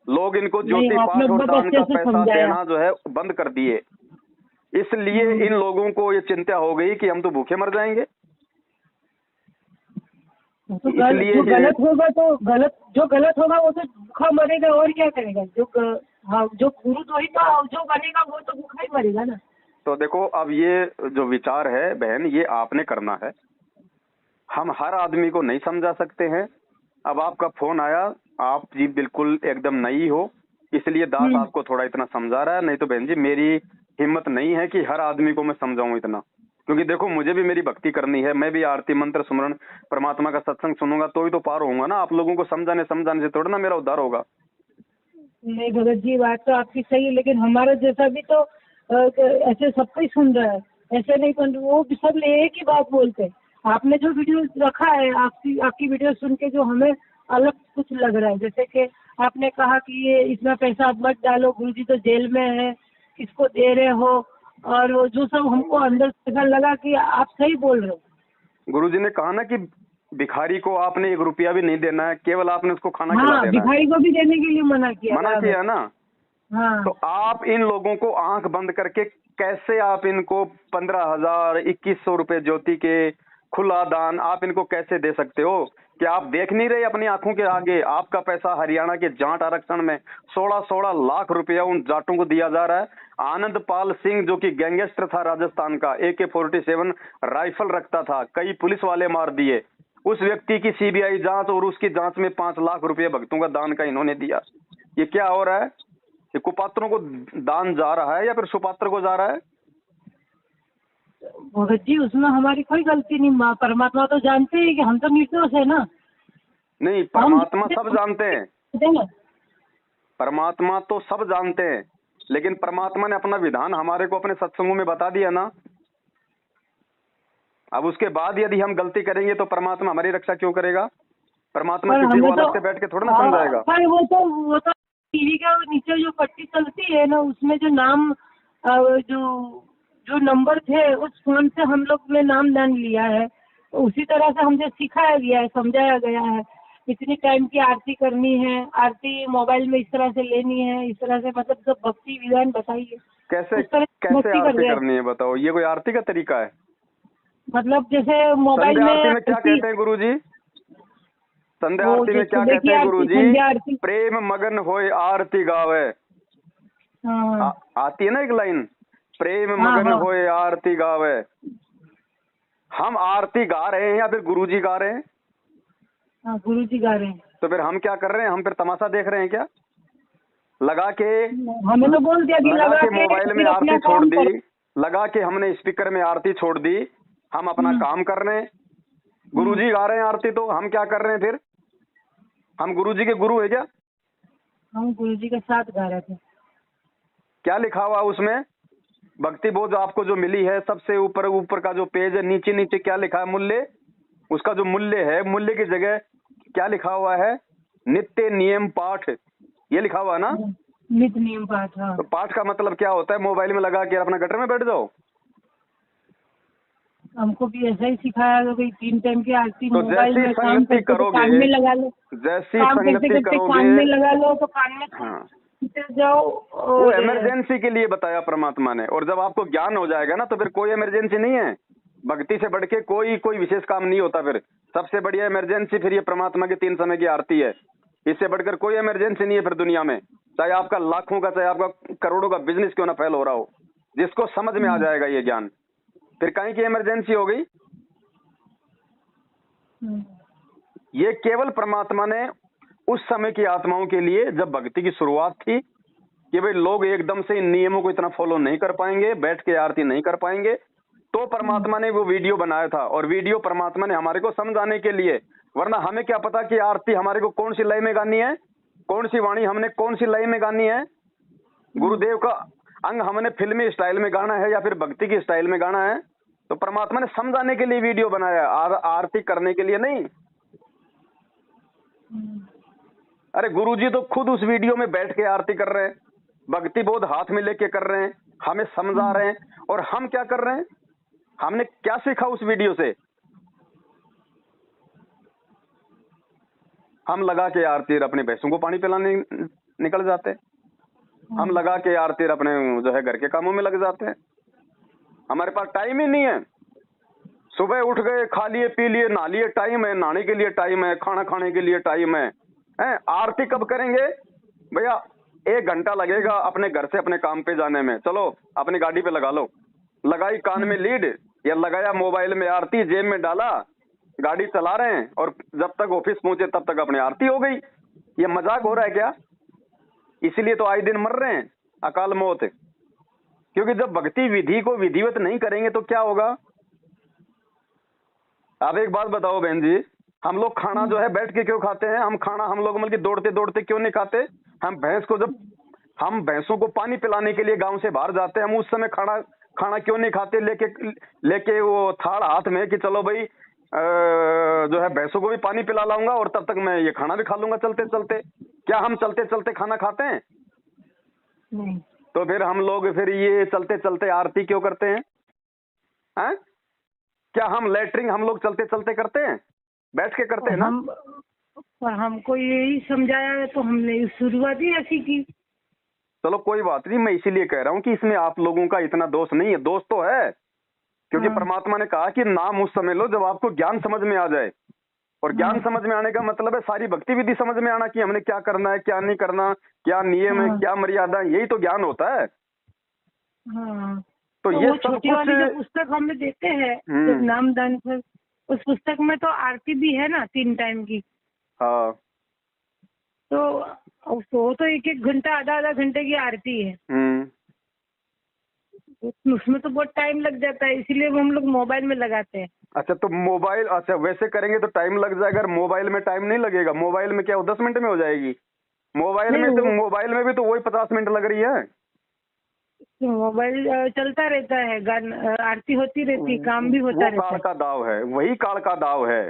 लोग इनको ज्योति पाठ और दान का पैसा देना जो है बंद कर दिए, इसलिए इन लोगों को ये चिंता हो गई कि हम तो भूखे मर जाएंगे। तो जो गलत होगा वो तो भूखा मरेगा, और क्या करेगा? जो गुरुद्रोही का जो बनेगा वो तो भूखा ही मरेगा ना। तो देखो अब ये जो विचार है बहन, ये आपने करना है, हम हर आदमी को नहीं समझा सकते हैं। अब आपका फोन आया, आप जी बिल्कुल एकदम नई हो, इसलिए दास आपको थोड़ा इतना समझा रहा है, नहीं तो बहन जी मेरी हिम्मत नहीं है कि हर आदमी को मैं समझाऊं इतना, क्योंकि देखो मुझे भी मेरी भक्ति करनी है, मैं भी आरती मंत्र सुमरण परमात्मा का सत्संग सुनूंगा तो ही तो पार होऊंगा ना। आप लोगों को समझाने से थोड़ा ना मेरा उद्धार होगा। नहीं भगत जी, बात तो आपकी सही है, लेकिन हमारा जैसा भी तो ऐसे सब कोई सुन रहा है, ऐसे नहीं सुन, वो भी सब एक ही बात बोलते हैं। आपने जो वीडियो रखा है, आपकी वीडियो सुन के जो हमें अलग कुछ लग रहा है, जैसे कि आपने कहा कि ये इतना पैसा मत डालो, गुरुजी तो जेल में है, किसको दे रहे हो, और वो जो सब हमको अंदर से लगा कि आप सही बोल रहे हो। गुरुजी ने कहा ना कि भिखारी को आपने 1 रुपया भी नहीं देना है, केवल आपने उसको खाना खिला देना है। भिखारी को भी देने के लिए मना किया ना। हाँ। तो आप इन लोगों को आंख बंद करके कैसे आप इनको 15,000 2100 रुपए ज्योति के खुला दान आप इनको कैसे दे सकते हो? क्या आप देख नहीं रहे अपनी आंखों के आगे? आपका पैसा हरियाणा के जाट आरक्षण में 16-16 लाख रुपया उन जाटों को दिया जा रहा है। आनंद पाल सिंह जो कि गैंगस्टर था राजस्थान का, AK-47 राइफल रखता था, कई पुलिस वाले मार दिए, उस व्यक्ति की CBI जांच और उसकी जांच में 5 लाख रुपए भक्तों का दान का इन्होंने दिया। ये क्या हो रहा है? ये कुपात्रों को दान जा रहा है या फिर सुपात्र को जा रहा है? भगत जी उसमें हमारी कोई गलती नहीं, परमात्मा तो जानते हैं कि हम तो निर्दोष है ना। नहीं, परमात्मा सब जानते हैं, परमात्मा तो सब जानते हैं, लेकिन परमात्मा ने अपना विधान हमारे को अपने सत्संगों में बता दिया ना। अब उसके बाद यदि हम गलती करेंगे तो परमात्मा हमारी रक्षा क्यों करेगा? परमात्मा किसी को अलग से बैठ के थोड़ा ना समझाएगा। पर वो तो टीवी के नीचे जो पट्टी चलती है ना, उसमें जो नाम जो नंबर थे उस फोन से हम लोग ने नाम दान लिया है, तो उसी तरह से हमसे सिखाया गया है, समझाया गया है। इतनी टाइम की आरती करनी है, आरती मोबाइल में इस तरह से लेनी है, इस तरह से मतलब सब भक्ति विधान बताइए। कैसे कैसे आरती करनी है बताओ? ये कोई आरती का तरीका है? मतलब जैसे मोबाइल में आरती में क्या कहते हैं गुरुजी? संध्या आरती में क्या कहते हैं गुरुजी? प्रेम मगन होए आरती गावे। आती है ना एक लाइन, प्रेम मगन होए आरती गावे। हम आरती गा रहे हैं या फिर गुरुजी गा रहे हैं? गुरुजी गा रहे हैं। तो फिर हम क्या कर रहे हैं? हम फिर तमाशा देख रहे हैं क्या? लगा के हमें तो बोल दिया कि लगा के मोबाइल में आरती छोड़ दी, लगा के हमने स्पीकर में आरती छोड़ दी, हम अपना काम कर रहे हैं। गुरुजी गा रहे हैं आरती, तो हम क्या कर रहे हैं फिर? हम गुरुजी के गुरु है क्या? हम गुरुजी के साथ गा रहे थे। क्या लिखा हुआ उसमें? भक्ति बोध आपको जो मिली है, सबसे ऊपर ऊपर का जो पेज है, नीचे नीचे क्या लिखा है? मूल्य। उसका जो मूल्य है, मूल्य की जगह क्या लिखा हुआ है? नित्य नियम पाठ, ये लिखा हुआ ना? नित्य नियम पाठ। हाँ। तो पाठ का मतलब क्या होता है? मोबाइल में लगा के अपना गटर में बैठ जाओ। हमको भी ऐसा ही सिखाया कि भाई 3 टाइम की आरती तो मोबाइल में काम करते करोगे, कान में लगा लो, जैसी काम संगति करते करोगे, कान में लगा लो तो कान में जाओ। वो इमरजेंसी के लिए बताया परमात्मा ने, और जब आपको ज्ञान हो जाएगा ना तो फिर कोई इमरजेंसी नहीं है। भक्ति से बढ़ के कोई विशेष काम नहीं होता। फिर सबसे बढ़िया इमरजेंसी फिर ये परमात्मा की 3 समय की आरती है। इससे बढ़कर कोई इमरजेंसी नहीं है फिर दुनिया में, चाहे आपका लाखों का, चाहे आपका करोड़ों का बिजनेस क्यों ना फैल हो रहा हो। जिसको समझ में आ जाएगा ये ज्ञान, फिर कहीं की इमरजेंसी हो गई। ये केवल परमात्मा ने उस समय की आत्माओं के लिए, जब भक्ति की शुरुआत थी कि भाई लोग एकदम से इन नियमों को इतना फॉलो नहीं कर पाएंगे, बैठ के आरती नहीं कर पाएंगे, तो परमात्मा ने वो वीडियो बनाया था। और वीडियो परमात्मा ने हमारे को समझाने के लिए, वरना हमें क्या पता कि आरती हमारे को कौन सी लय में गानी है, कौन सी वाणी हमने कौन सी लय में गानी है। गुरुदेव का अंग हमने फिल्मी स्टाइल में गाना है या फिर भक्ति की स्टाइल में गाना है। तो परमात्मा ने समझाने के लिए वीडियो बनाया, आरती करने के लिए नहीं। अरे गुरुजी तो खुद उस वीडियो में बैठ के आरती कर रहे हैं, भक्ति बोध हाथ में लेके कर रहे हैं, हमें समझा रहे हैं। और हम क्या कर रहे हैं? हमने क्या सीखा उस वीडियो से? हम लगा के आरती अपने भैंसों को पानी पिलाने निकल जाते हैं, हम लगा के आरती अपने जो है घर के कामों में लग जाते हैं। हमारे पास टाइम ही नहीं है। सुबह उठ गए, खा लिए पी लिए, नहा लिए, टाइम है, नहाने के लिए टाइम है, खाना खाने के लिए टाइम है। आरती कब करेंगे भैया? 1 घंटा लगेगा अपने घर से अपने काम पे जाने में, चलो अपनी गाड़ी पे लगा लो, लगाई कान में लीड या लगाया मोबाइल में आरती, जेब में डाला, गाड़ी चला रहे हैं, और जब तक ऑफिस पहुंचे तब तक अपनी आरती हो गई। ये मजाक हो रहा है क्या? इसीलिए तो आए दिन मर रहे हैं अकाल मौत, क्योंकि जब भक्ति विधि को विधिवत नहीं करेंगे तो क्या होगा? आप एक बात बताओ बहन जी, हम लोग खाना जो है बैठ के क्यों खाते हैं? हम खाना हम लोग मतलब दौड़ते दौड़ते क्यों नहीं खाते? हम भैंस को, जब हम भैंसों को पानी पिलाने के लिए गांव से बाहर जाते हैं, हम उस समय खाना क्यों नहीं खाते? लेके वो थाड़ हाथ में कि चलो भाई जो है भैंसों को भी पानी पिला लाऊंगा और तब तक मैं ये खाना भी खा लूंगा चलते चलते। क्या हम चलते चलते खाना खाते हैं? नहीं। तो फिर हम लोग फिर ये चलते चलते आरती क्यों करते हैं? क्या हम लेटरिंग हम लोग चलते चलते करते हैं? बैठ के करते हैं ना? और हमको यही समझाया है तो हमने शुरुआत ही ऐसी की। चलो कोई बात नहीं, मैं इसीलिए कह रहा हूँ कि इसमें आप लोगों का इतना दोष नहीं है। दोष तो है, क्योंकि परमात्मा ने कहा कि नाम उस समय लो जब आपको ज्ञान समझ में आ जाए। और ज्ञान समझ में आने का मतलब है सारी भक्ति विधि समझ में आना कि हमने क्या करना है, क्या नहीं करना, क्या नियम है, हाँ क्या मर्यादा है, यही तो ज्ञान होता है। हाँ। तो तो ये वो सब छोटी कुछ। वाली जो पुस्तक हमें देते हैं, जब नामदान पर, उस पुस्तक में तो आरती भी है ना 3 टाइम की। हाँ। तो वो तो 1-1 घंटा, आधा-आधा घंटे की आरती है। उसमें तो बहुत टाइम लग जाता है, इसीलिए वो हम लोग मोबाइल में लगाते हैं। अच्छा, तो मोबाइल, अच्छा वैसे करेंगे तो टाइम लग जाएगा, अगर मोबाइल में टाइम नहीं लगेगा। मोबाइल में क्या वो 10 मिनट में हो जाएगी? मोबाइल नहीं, में तो, वो मोबाइल में भी तो वही 50 मिनट लग रही है। मोबाइल चलता रहता है, आरती होती रहती है, काम भी होता वो रहता काल है। का दाव है, वही काल का दाव है,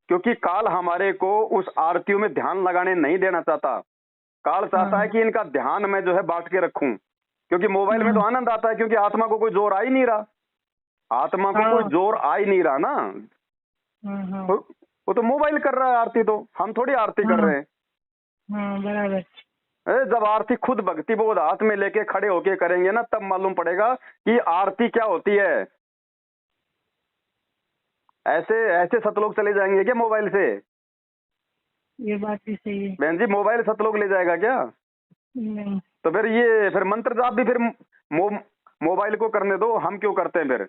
क्योंकि काल हमारे को उस आरतियों में ध्यान लगाने नहीं देना चाहता। काल चाहता है हाँ कि इनका ध्यान मैं जो है बांट के रखूं, क्योंकि मोबाइल में तो हाँ आनंद आता है, क्योंकि आत्मा को कोई जोर आ ही नहीं रहा। आत्मा को कोई हाँ जोर आ ही नहीं रहा ना। हाँ हाँ वो तो मोबाइल कर रहा है आरती, तो हम थोड़ी आरती कर हाँ रहे हैं। हाँ, बराबर। जब आरती खुद भक्ति बोध हाथ में लेके खड़े होके करेंगे ना, तब मालूम पड़ेगा कि आरती क्या होती है। ऐसे ऐसे सतलोक चले जाएंगे क्या मोबाइल से? ये बात भी सही है। बहन जी, मोबाइल सतलोक ले जाएगा क्या? नहीं। तो फिर मंत्र जाप भी फिर मोबाइल को करने दो, हम क्यों करते हैं फिर?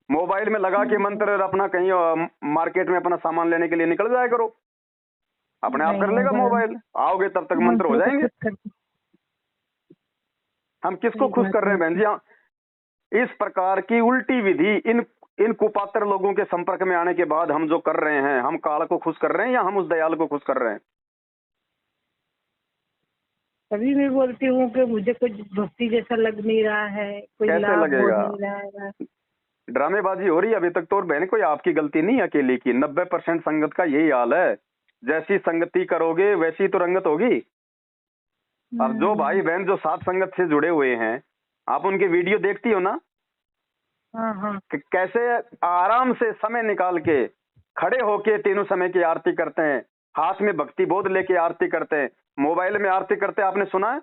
मोबाइल में लगा के मंत्र अपना कहीं मार्केट में अपना सामान लेने के लिए निकल जाया करो, अपने आप कर नहीं, लेगा मोबाइल। आओगे तब तक मंत्र हो मंत्र तो जाएंगे। खुद करते। हम किसको सही खुश बात कर रहे है। हैं बहन जी? इस प्रकार की उल्टी विधि इन कुपात्र लोगों के संपर्क में आने के बाद हम जो कर रहे हैं, हम काल को खुश कर रहे हैं या हम उस दयाल को खुश कर रहे हैं? तभी मैं बोलती हूँ कि मुझे कुछ भक्ति जैसा लग नहीं रहा है, कोई कैसे लाभ हो लगेगा? नहीं रहा है। ड्रामेबाजी हो रही है अभी तक तो। और बहन, कोई आपकी गलती नहीं है अकेले की, 90% संगत का यही हाल है। जैसी संगति करोगे वैसी तो रंगत होगी। अब जो भाई बहन जो सात संगत से जुड़े हुए हैं, आप उनके वीडियो देखती हो ना, हाँ हाँ कि कैसे आराम से समय निकाल के खड़े होके तीनों समय की आरती करते हैं, हाथ में भक्ति बोध लेके आरती करते हैं, मोबाइल में आरती करते हैं। आपने सुना है?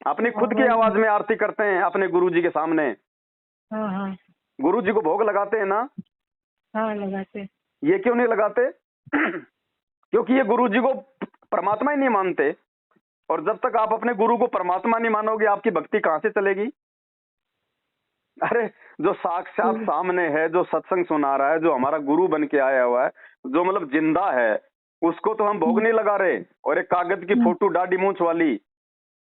अपनी खुद की मोबाइल में। आवाज में आरती करते हैं अपने गुरु जी के सामने। हाँ हाँ गुरु जी को भोग लगाते हैं ना। हाँ, लगाते। ये क्यों नहीं लगाते? क्योंकि ये गुरु जी को परमात्मा ही नहीं मानते। और जब तक आप अपने गुरु को परमात्मा नहीं मानोगे, आपकी भक्ति कहां से चलेगी? अरे, जो साक्षात सामने है, जो सत्संग सुना रहा है, जो हमारा गुरु बन के आया हुआ है, जो मतलब जिंदा है, उसको तो हम भोग नहीं लगा रहे। और एक कागज की फोटो दाढ़ी मूंछ वाली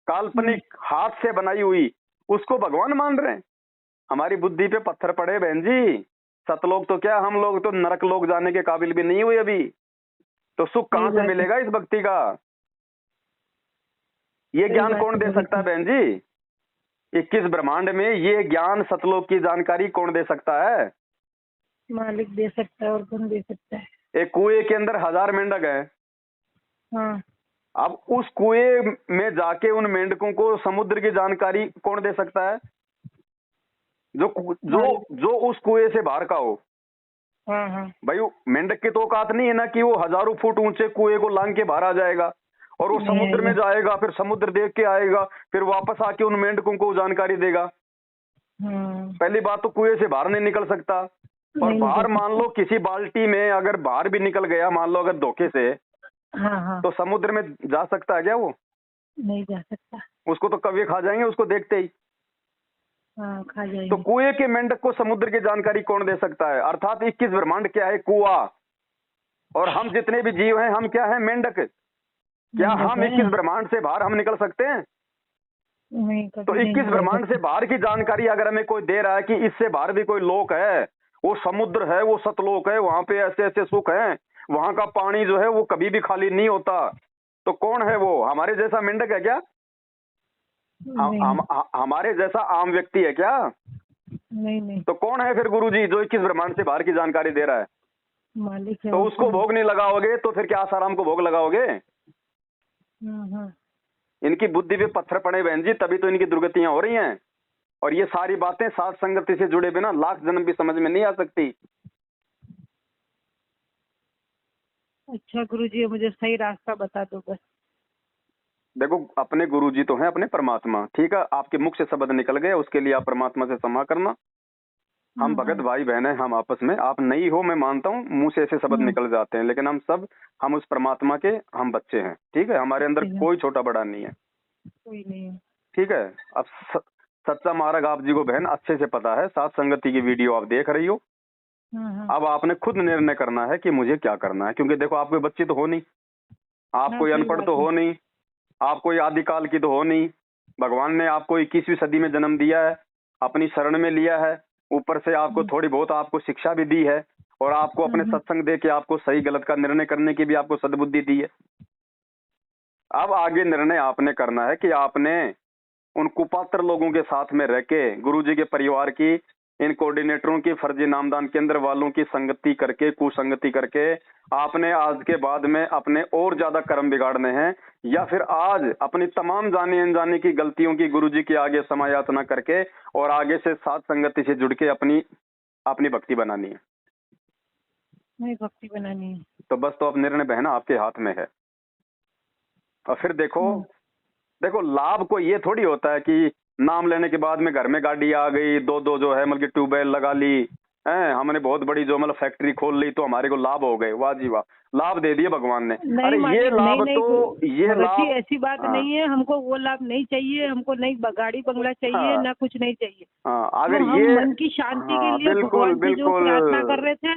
काल्पनिक हाथ से बनाई हुई, उसको भगवान मान रहे हैं। हमारी बुद्धि पे पत्थर पड़े बहन जी। सतलोक तो क्या, हम लोग तो नरक लोग जाने के काबिल भी नहीं हुए अभी। तो सुख कहां से मिलेगा इस भक्ति का? ये ज्ञान कौन दे सकता है बहन जी? 21 ब्रह्मांड में ये ज्ञान सतलोक की जानकारी कौन दे सकता है? मालिक दे सकता है, और कौन दे सकता है। एक कुएं के अंदर 1000 मेंढक है। हाँ अब उस कुएं में जाके उन मेंढकों को समुद्र की जानकारी कौन दे सकता है? जो जो जो उस कुएं से बाहर का हो। हाँ हाँ भाई, मेंढक की तो औकात नहीं है ना कि वो हजारों फुट ऊंचे कुएं को लांग के बाहर आ जाएगा और वो नहीं समुद्र में आएगा। जाएगा, फिर समुद्र देख के आएगा, फिर वापस आके उन मेंढकों को जानकारी देगा। हाँ, पहली बात तो कुएं से बाहर नहीं निकल सकता। और नहीं बाहर निकल मान लो किसी बाल्टी में अगर बाहर भी निकल गया, मान लो अगर धोखे से, सकता। हाँ हाँ, तो समुद्र में जा सकता है क्या वो? नहीं जा सकता। उसको तो कौवे खा जाएंगे उसको देखते ही। हाँ, खा तो जाएंगे। कुएं के मेंढक को समुद्र की जानकारी कौन दे सकता है? अर्थात 21 ब्रह्मांड क्या है? कुआ। और हम जितने भी जीव हैं, हम क्या है? मेंढक। क्या हम 21 ब्रह्मांड से बाहर हम निकल सकते हैं? नहीं, तो कभी नहीं 21 निकल ब्रह्मांड से सकता। बाहर की जानकारी अगर हमें कोई दे रहा है कि इससे बाहर भी कोई लोक है, वो समुद्र है, वो सतलोक है, वहां पे ऐसे ऐसे सुख है, वहां का पानी जो है वो कभी भी खाली नहीं होता, तो कौन है वो? हमारे जैसा मेंढक है क्या? नहीं हमारे जैसा आम व्यक्ति है क्या? नहीं नहीं, तो कौन है फिर गुरुजी जो 21 ब्रह्मांड से बाहर की जानकारी दे रहा है? मालिक है। तो और उसको कौन? भोग नहीं लगाओगे तो फिर क्या आसाराम को भोग लगाओगे? हाँ इनकी बुद्धि पे पत्थर पड़े बहन जी, तभी तो इनकी दुर्गतियां हो रही हैं। और ये सारी बातें साथ संगति से जुड़े बिना लाख जन्म भी समझ में नहीं आ सकती। अच्छा गुरुजी, मुझे सही रास्ता बता दो बस। देखो, अपने गुरुजी तो हैं अपने परमात्मा, ठीक है? आपके मुख से शब्द निकल गए, उसके लिए आप परमात्मा से क्षमा करना। हम भगत भाई बहन हैं, हम आपस में, आप नहीं हो मैं मानता हूँ, मुंह से ऐसे शब्द निकल जाते हैं, लेकिन हम उस परमात्मा के हम बच्चे हैं, ठीक है, हमारे अंदर कोई छोटा बड़ा नहीं है, कोई नहीं है। ठीक है। अब सच्चा मार्ग आप जी को बहन अच्छे से पता है, सात संगति की वीडियो आप देख रही हो। अब आपने खुद निर्णय करना है कि मुझे क्या करना है, क्योंकि देखो आप कोई बच्ची तो हो नहीं, आप कोई अनपढ़ तो हो नहीं, आप कोई आदिकाल की तो हो नहीं। भगवान ने आपको 21वीं सदी में जन्म दिया है, अपनी शरण में लिया है, ऊपर से आपको थोड़ी बहुत आपको शिक्षा भी दी है, और आपको अपने सत्संग दे के आपको सही गलत का निर्णय करने की भी आपको सद्बुद्धि दी है। अब आगे निर्णय आपने करना है कि आपने उन कुपात्र लोगों के साथ में रह के, गुरु जी के परिवार की, इन कोऑर्डिनेटरों की, फर्जी नामदान केंद्र वालों की संगति करके, कुसंगति करके आपने आज के बाद में अपने और ज्यादा कर्म बिगाड़ने हैं, या फिर आज अपनी तमाम जाने अनजाने की गलतियों की गुरु जी के आगे समायाचना करके और आगे से साथ संगति से जुड़ के अपनी भक्ति बनानी है। नहीं, भक्ति बनानी है तो बस, तो अब निर्णय बहना आपके हाथ में है। और फिर देखो लाभ को ये थोड़ी होता है कि नाम लेने के बाद में घर में गाड़ी आ गई, दो जो है मतलब ट्यूबवेल लगा ली है, हमने बहुत बड़ी जो मतलब फैक्ट्री खोल ली तो हमारे को लाभ हो गए, वाह जी वाह, लाभ दे दिए भगवान ने। अरे ये लाभ तो ये लाभ ऐसी बात नहीं है, हमको वो लाभ नहीं चाहिए, हमको नहीं गाड़ी बंगला चाहिए, ना कुछ नहीं चाहिए। अगर हम ये मन की शांति के लिए भगवान से जो प्रार्थना कर रहे थे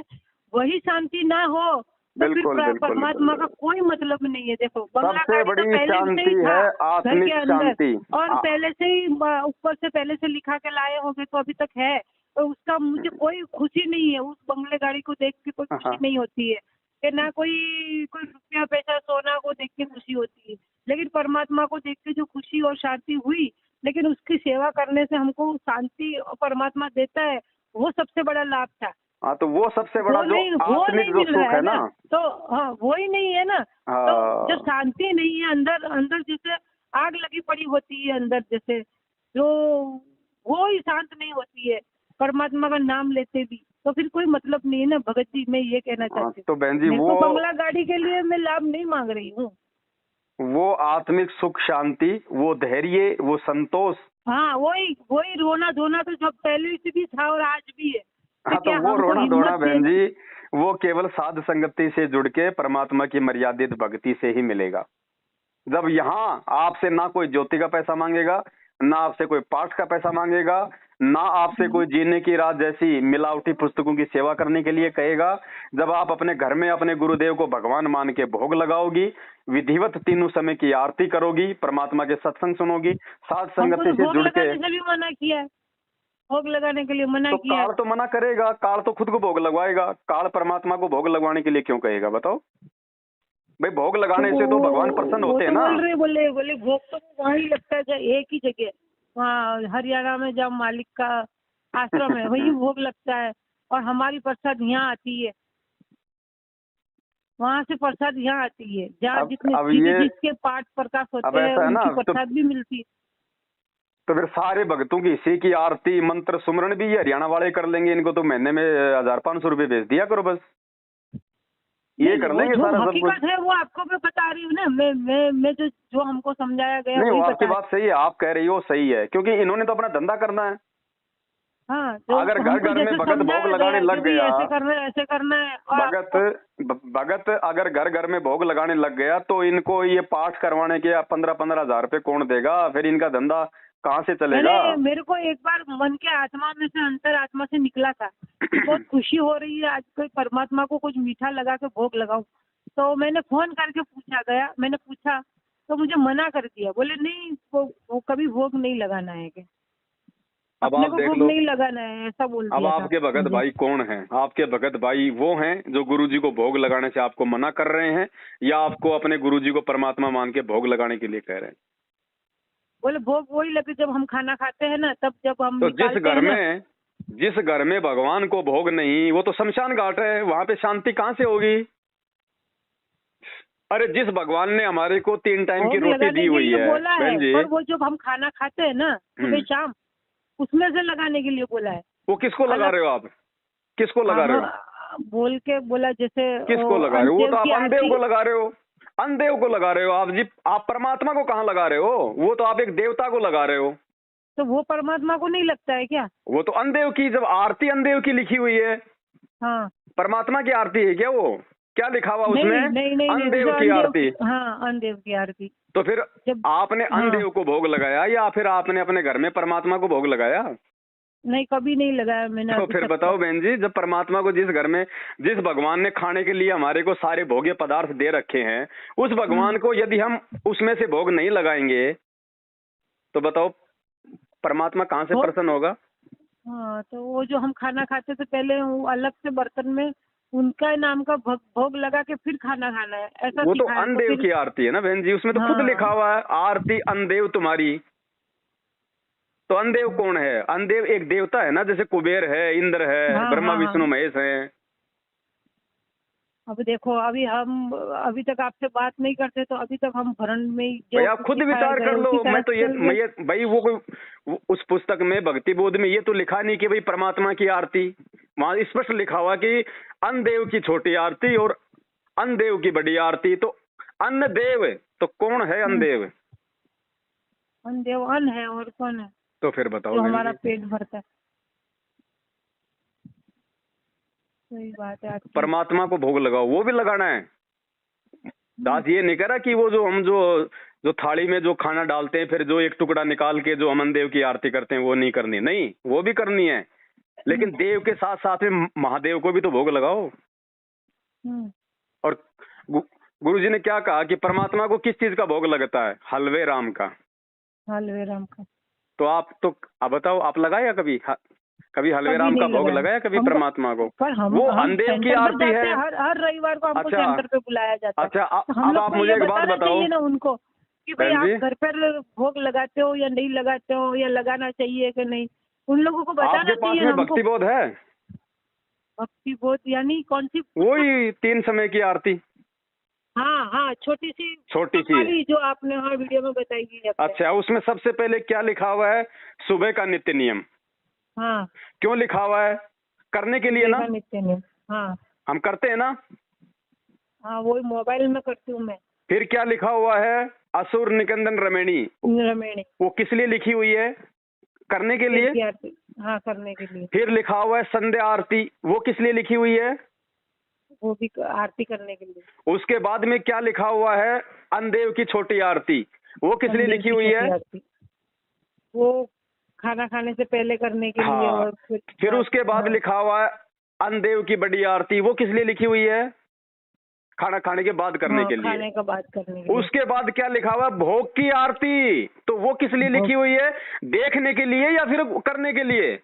वही शांति ना हो तो फिर परमात्मा का कोई मतलब नहीं है। देखो सबसे बड़ी शांति है आत्मिक शांति, और पहले से ही ऊपर से पहले से लिखा के लाए होंगे तो अभी तक है, तो उसका मुझे कोई खुशी नहीं है। उस बंगले गाड़ी को देख के कोई खुशी नहीं होती है, कि ना कोई रुपया पैसा सोना को देख के खुशी होती है, लेकिन परमात्मा को देख के जो खुशी और शांति हुई, लेकिन उसकी सेवा करने से हमको शांति परमात्मा देता है, वो सबसे बड़ा लाभ था। हाँ, तो वो सबसे बड़ा जो आत्मिक जो सुख है ना, तो हाँ वो ही नहीं है ना। तो जब शांति नहीं है अंदर, अंदर जैसे आग लगी पड़ी होती है अंदर, जैसे जो वो ही शांत नहीं होती है परमात्मा का नाम लेते भी, तो फिर कोई मतलब नहीं है ना। भगत जी मैं ये कहना चाहती हूँ, तो बहन जी वो बंगला गाड़ी के लिए मैं लाभ नहीं मांग रही हूँ, वो आत्मिक सुख शांति, वो धैर्य, वो संतोष, हाँ वही रोना धोना तो जब पहले से भी था और आज भी है। हाँ, तो वो रोना धोना बहन जी वो केवल साध संगति से जुड़ के परमात्मा की मर्यादित भक्ति से ही मिलेगा। जब यहाँ आपसे ना कोई ज्योति का पैसा मांगेगा, ना आपसे कोई पाठ का पैसा मांगेगा, ना आपसे कोई जीने की रात जैसी मिलावटी पुस्तकों की सेवा करने के लिए कहेगा, जब आप अपने घर में अपने गुरुदेव को भगवान मान के भोग लगाओगी, विधिवत तीनों समय की आरती करोगी, परमात्मा के सत्संग सुनोगी, साध संगति से जुड़ के। मना किया है भोग लगाने के लिए, मना तो किया। काल तो मना करेगा, काल तो खुद को भोग लगवाएगा, काल परमात्मा को भोग लगवाने के लिए क्यों कहेगा बताओ भाई? भोग लगाने से तो भगवान प्रसन्न होते हैं ना। बोले भोग तो वहाँ ही लगता है, एक ही जगह, वहाँ हरियाणा में जब मालिक का आश्रम है वही भोग लगता है, और हमारी प्रसाद यहाँ आती है, वहाँ से प्रसाद यहाँ आती है, जहाँ जिसके पाठ प्रकाश होते हैं उनकी प्रसाद भी मिलती है। तो फिर सारे भक्तों की इसी की आरती मंत्र सुमरण भी ये हरियाणा वाले कर लेंगे, इनको तो महीने में 1500 रुपए भेज दिया करो बस, ये कर लेंगे सारा सब कुछ। है वो आपको मैं बता रही हूँ ना, मैं जो हमको समझाया गया नहीं, वो आपकी बात सही है, आप कह रही हो सही है, क्योंकि इन्होंने तो अपना धंधा करना है। हाँ, अगर घर घर में भगत भोग लगाने लग गया, ऐसे करना है भगत अगर घर घर में भोग लगाने लग गया तो इनको ये पाठ करवाने के 15-15 हजार रुपए कौन देगा? फिर इनका धंधा कहाँ से चलेगा? मेरे को एक बार मन के आत्मा में से, अंतर आत्मा से निकला था, बहुत खुशी हो रही है आज कोई परमात्मा को कुछ मीठा लगा के भोग लगाऊं, तो मैंने फोन करके मैंने पूछा तो मुझे मना कर दिया, बोले नहीं वो कभी भोग नहीं लगाना है, कि अब आप देख लो, नहीं लगाना है, ऐसा बोल दिया। अब आपके भगत भाई कौन हैं? आपके भगत भाई वो हैं जो गुरुजी को भोग लगाने से आपको मना कर रहे हैं, या आपको अपने गुरुजी को परमात्मा मान के भोग लगाने के लिए कह रहे हैं? बोले भोग वही लगे जब हम खाना खाते हैं ना, तब जब हम तो जिस घर में भगवान को भोग नहीं, वो तो शमशान घाट है, वहां पे शांति कहाँ से होगी? अरे जिस भगवान ने हमारे को 3 टाइम की रोटी दी हुई है बहन जी, पर वो जब हम खाना खाते हैं ना सुबह शाम, उसमें से लगाने के लिए बोला है। वो किसको लगा रहे हो आप? किसको लगा रहे हो? बोल के बोला जैसे किसको लगा रहे हो? वो तो आप अंधेव को लगा रहे हो, अंधेव को लगा रहे हो आप जी। आप परमात्मा को कहाँ लगा रहे हो? वो तो आप एक देवता को लगा रहे हो। तो वो परमात्मा को नहीं लगता है क्या? वो तो अनदेव की, जब आरती अनदेव की लिखी हुई है, हाँ परमात्मा की आरती है क्या वो? क्या लिखा हुआ उसमें? नहीं नहीं नहीं नहीं, अनदेव जो की अनदेव आरती। हाँ अनदेव की आरती। तो फिर जब आपने हाँ अनदेव को भोग लगाया या फिर आपने अपने घर में परमात्मा को भोग लगाया? नहीं, कभी नहीं लगाया मैंने तो अभी फिर तक बताओ तो। बहन जी, जब परमात्मा को जिस घर में, जिस भगवान ने खाने के लिए हमारे को सारे भोग्य पदार्थ दे रखे हैं, उस भगवान को यदि हम उसमें से भोग नहीं लगाएंगे तो बताओ परमात्मा कहाँ से भोग प्रसन्न होगा? हाँ, तो वो जो हम खाना खाते थे पहले, वो अलग से बर्तन में उनका नाम का भोग लगा के फिर खाना खाना है, ऐसा वो तो सिखाया तो अनदेव फिर। की आरती है ना बहन जी, उसमें तो खुद लिखा हाँ हुआ है आरती अनदेव तुम्हारी। तो अनदेव कौन है? अनदेव एक देवता है ना, जैसे कुबेर है, इंद्र है, हाँ ब्रह्मा हाँ हाँ। विष्णु महेश है। अब देखो, अभी तक आपसे बात नहीं करते तो अभी तक हम भरण में ही भाई जो आप खुद सिखाया विचार गया कर लो। उसी तरह मैं तो से चल रहे। ये भाई उस पुस्तक में भक्ति बोध में ये तो लिखा नहीं कि भाई परमात्मा की आरती, वहां स्पष्ट लिखा हुआ कि अनदेव की छोटी आरती और अनदेव की बड़ी आरती। तो अन्न देव, तो कौन है अनदेव? देव अन्न है, और कौन है? तो फिर बताओ जो बहन हमारा जी। पेट भरता है। सही बात है आपकी। परमात्मा को भोग लगाओ, वो भी लगाना है। दास ये नहीं कह रहा कि वो जो हम जो थाली में जो खाना डालते हैं, फिर जो एक टुकड़ा निकाल के जो अमन देव की आरती करते हैं, वो नहीं करनी। नहीं, वो भी करनी है, लेकिन देव के साथ साथ में महादेव को भी तो भोग लगाओ। और गुरु जी ने क्या कहा कि परमात्मा को किस चीज का भोग लगता है? हलवे राम का। हलवे राम का। तो आप बताओ, आप लगाया कभी कभी हलवे राम का भोग लगाया कभी परमात्मा को? पर हम वो अनदेव की आरती है। हर रविवार को हमको अच्छा सेंटर पे बुलाया जाता है। अच्छा, तो हम अब लोग आप को मुझे ये एक बात बताना बताओ चाहिए ना उनको कि भाई बहन जी। आप घर पर भोग लगाते हो या नहीं लगाते हो, या लगाना चाहिए कि नहीं, उन लोगों को बताना आपके पास चाहिए में हमको। भक्ति बोध है? भक्ति बोध यानी कौन सी? वही 3 समय की आरती, हाँ हाँ, छोटी सी वाली जो आपने हाँ वीडियो में बताई। अच्छा, उसमें सबसे पहले क्या लिखा हुआ है? सुबह का नित्य नियम। हाँ, क्यों लिखा हुआ है? करने के लिए ना, नित्य नियम। हाँ हम करते हैं ना। हाँ, वो मोबाइल में करती हूँ मैं। फिर क्या लिखा हुआ है? असुर निकंदन रमेणी। वो किस लिए लिखी हुई है? करने के लिए। हाँ, करने के लिए। फिर लिखा हुआ है संध्या आरती, वो किस लिए लिखी हुई है? वो भी आरती करने के लिए। उसके बाद में क्या लिखा हुआ है? अनदेव की छोटी आरती, वो किस लिए लिखी हुई है? वो खाना खाने से पहले करने के लिए। और फिर उसके बाद लिखा हुआ है अनदेव की बड़ी आरती, वो किस लिए लिखी हुई है? खाना खाने के बाद करने के लिए। खाने के बाद करने के लिए। उसके बाद क्या लिखा हुआ है? भोग की आरती, तो वो किस लिए लिखी हुई है? देखने के लिए या फिर करने के लिए?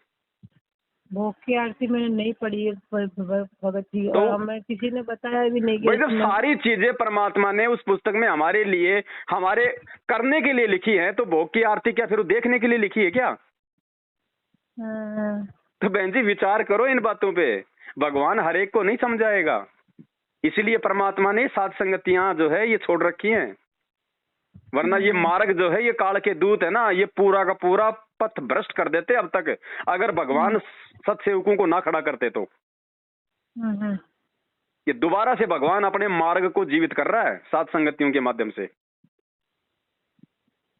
भोग की आरती मैंने नहीं पढ़ी है भगत जी, तो और हमें किसी ने बताया भी नहीं। भाई जब सारी चीजें परमात्मा ने उस पुस्तक में हमारे लिए, हमारे करने के लिए लिखी है, तो भोग की आरती क्या फिर देखने के लिए लिखी है क्या? तो बहन जी विचार करो इन बातों पे। भगवान हर एक को नहीं समझाएगा, इसलिए परमात्मा ने सात संगतियां जो है ये छोड़ रखी हैं। वरना ये मार्ग जो है, ये काल के दूत है ना, ये पूरा का पूरा पथ भ्रष्ट कर देते अब तक, अगर भगवान सत्सेवकों को ना खड़ा करते तो। ये दोबारा से भगवान अपने मार्ग को जीवित कर रहा है सात संगतियों के माध्यम से।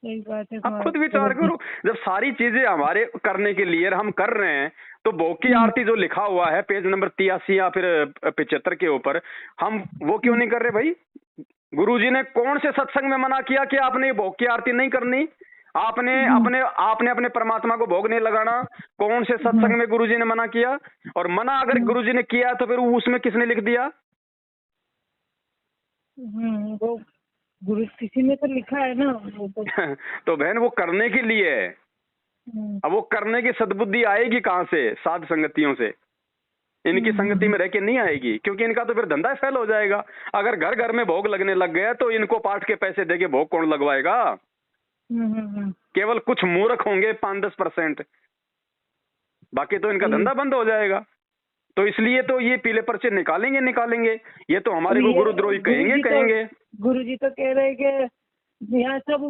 अब खुद विचार करो, जब सारी चीजें हमारे करने के लिए हम कर रहे हैं, तो भोग की आरती जो लिखा हुआ है पेज नंबर 83 या फिर 75 के ऊपर, हम वो क्यों नहीं कर रहे भाई? गुरुजी ने कौन से सत्संग में मना किया कि आपने भोग की आरती नहीं करनी? आपने अपने परमात्मा को भोग नहीं लगाना? कौन से सत्संग में गुरुजी ने मना किया? और मना अगर गुरुजी ने किया तो फिर उसमें किसने लिख दिया? वो गुरु किसी ने तो लिखा है ना वो तो बहन वो करने के लिए है। अब वो करने की सद्बुद्धि आएगी कहाँ से? साध संगतियों से। इनकी संगति में रह के नहीं आएगी, क्योंकि इनका तो फिर धंधा फेल हो जाएगा। अगर घर घर में भोग लगने लग गया तो इनको पाठ के पैसे देके भोग कौन लगवाएगा? केवल कुछ मूर्ख होंगे 5-10%, बाकी तो इनका धंधा बंद हो जाएगा। तो इसलिए तो ये पीले पर्चे निकालेंगे। ये तो हमारे को गुरुद्रोही कहेंगे। गुरुजी तो कह रहे कि यहाँ सब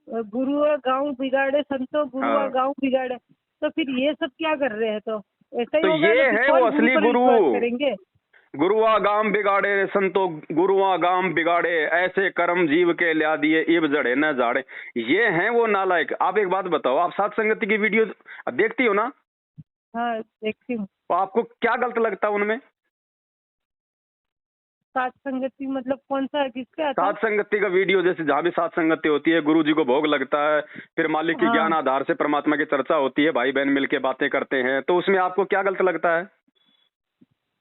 गुरु और गाँव बिगाड़े, संतो गुरु और गाँव बिगाड़े, तो फिर ये सब क्या कर रहे हैं? तो ऐसा ही तो ये है वो असली गुरु। करेंगे। गुरुआ गाम बिगाड़े संतो गुरुआ गाम बिगाड़े, ऐसे कर्म जीव के ल्या दिए इब जड़े न जाड़े। ये हैं वो नालायक। आप एक बात बताओ, आप सात संगति की वीडियो देखती हो ना? हाँ देखती हूँ। तो आपको क्या गलत लगता है उनमें? सात संगति मतलब कौन सा, किसका आता है? सात संगति का वीडियो, जैसे जहाँ भी सात संगति होती है, गुरु जी को भोग लगता है, फिर मालिक की हाँ। ज्ञान आधार से परमात्मा की चर्चा होती है, भाई बहन मिलके बातें करते हैं, तो उसमें आपको क्या गलत लगता है?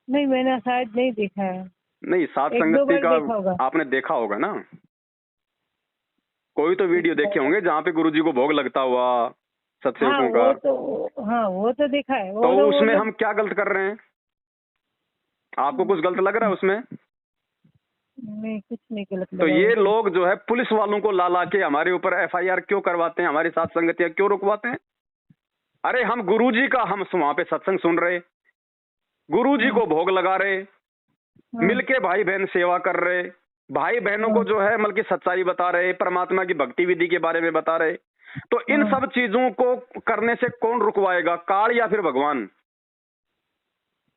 नहीं, मैंने शायद नहीं देखा है। नहीं, सात एक दो संगति बार देखा होगा। का आपने देखा होगा ना, कोई तो वीडियो देखे होंगे जहाँ पे गुरु जी को भोग लगता हुआ सत्सेवकों का। वो तो देखा है। तो उसमें हम क्या गलत कर रहे हैं? आपको कुछ गलत लग रहा है उसमें? नहीं, कुछ नहीं गलत तो लगा ये मुझे। लोग जो है पुलिस वालों को ला ला के हमारे ऊपर FIR क्यों करवाते हैं, हमारी सात संगतियां क्यों रुकवाते हैं? अरे हम गुरुजी का हम वहां पे सत्संग सुन रहे, गुरुजी को भोग लगा रहे, मिलके भाई बहन सेवा कर रहे, भाई बहनों को जो है मतलब की सच्चाई बता रहे, परमात्मा की भक्ति विधि के बारे में बता रहे। तो इन सब चीजों को करने से कौन रुकवाएगा, काल या फिर भगवान?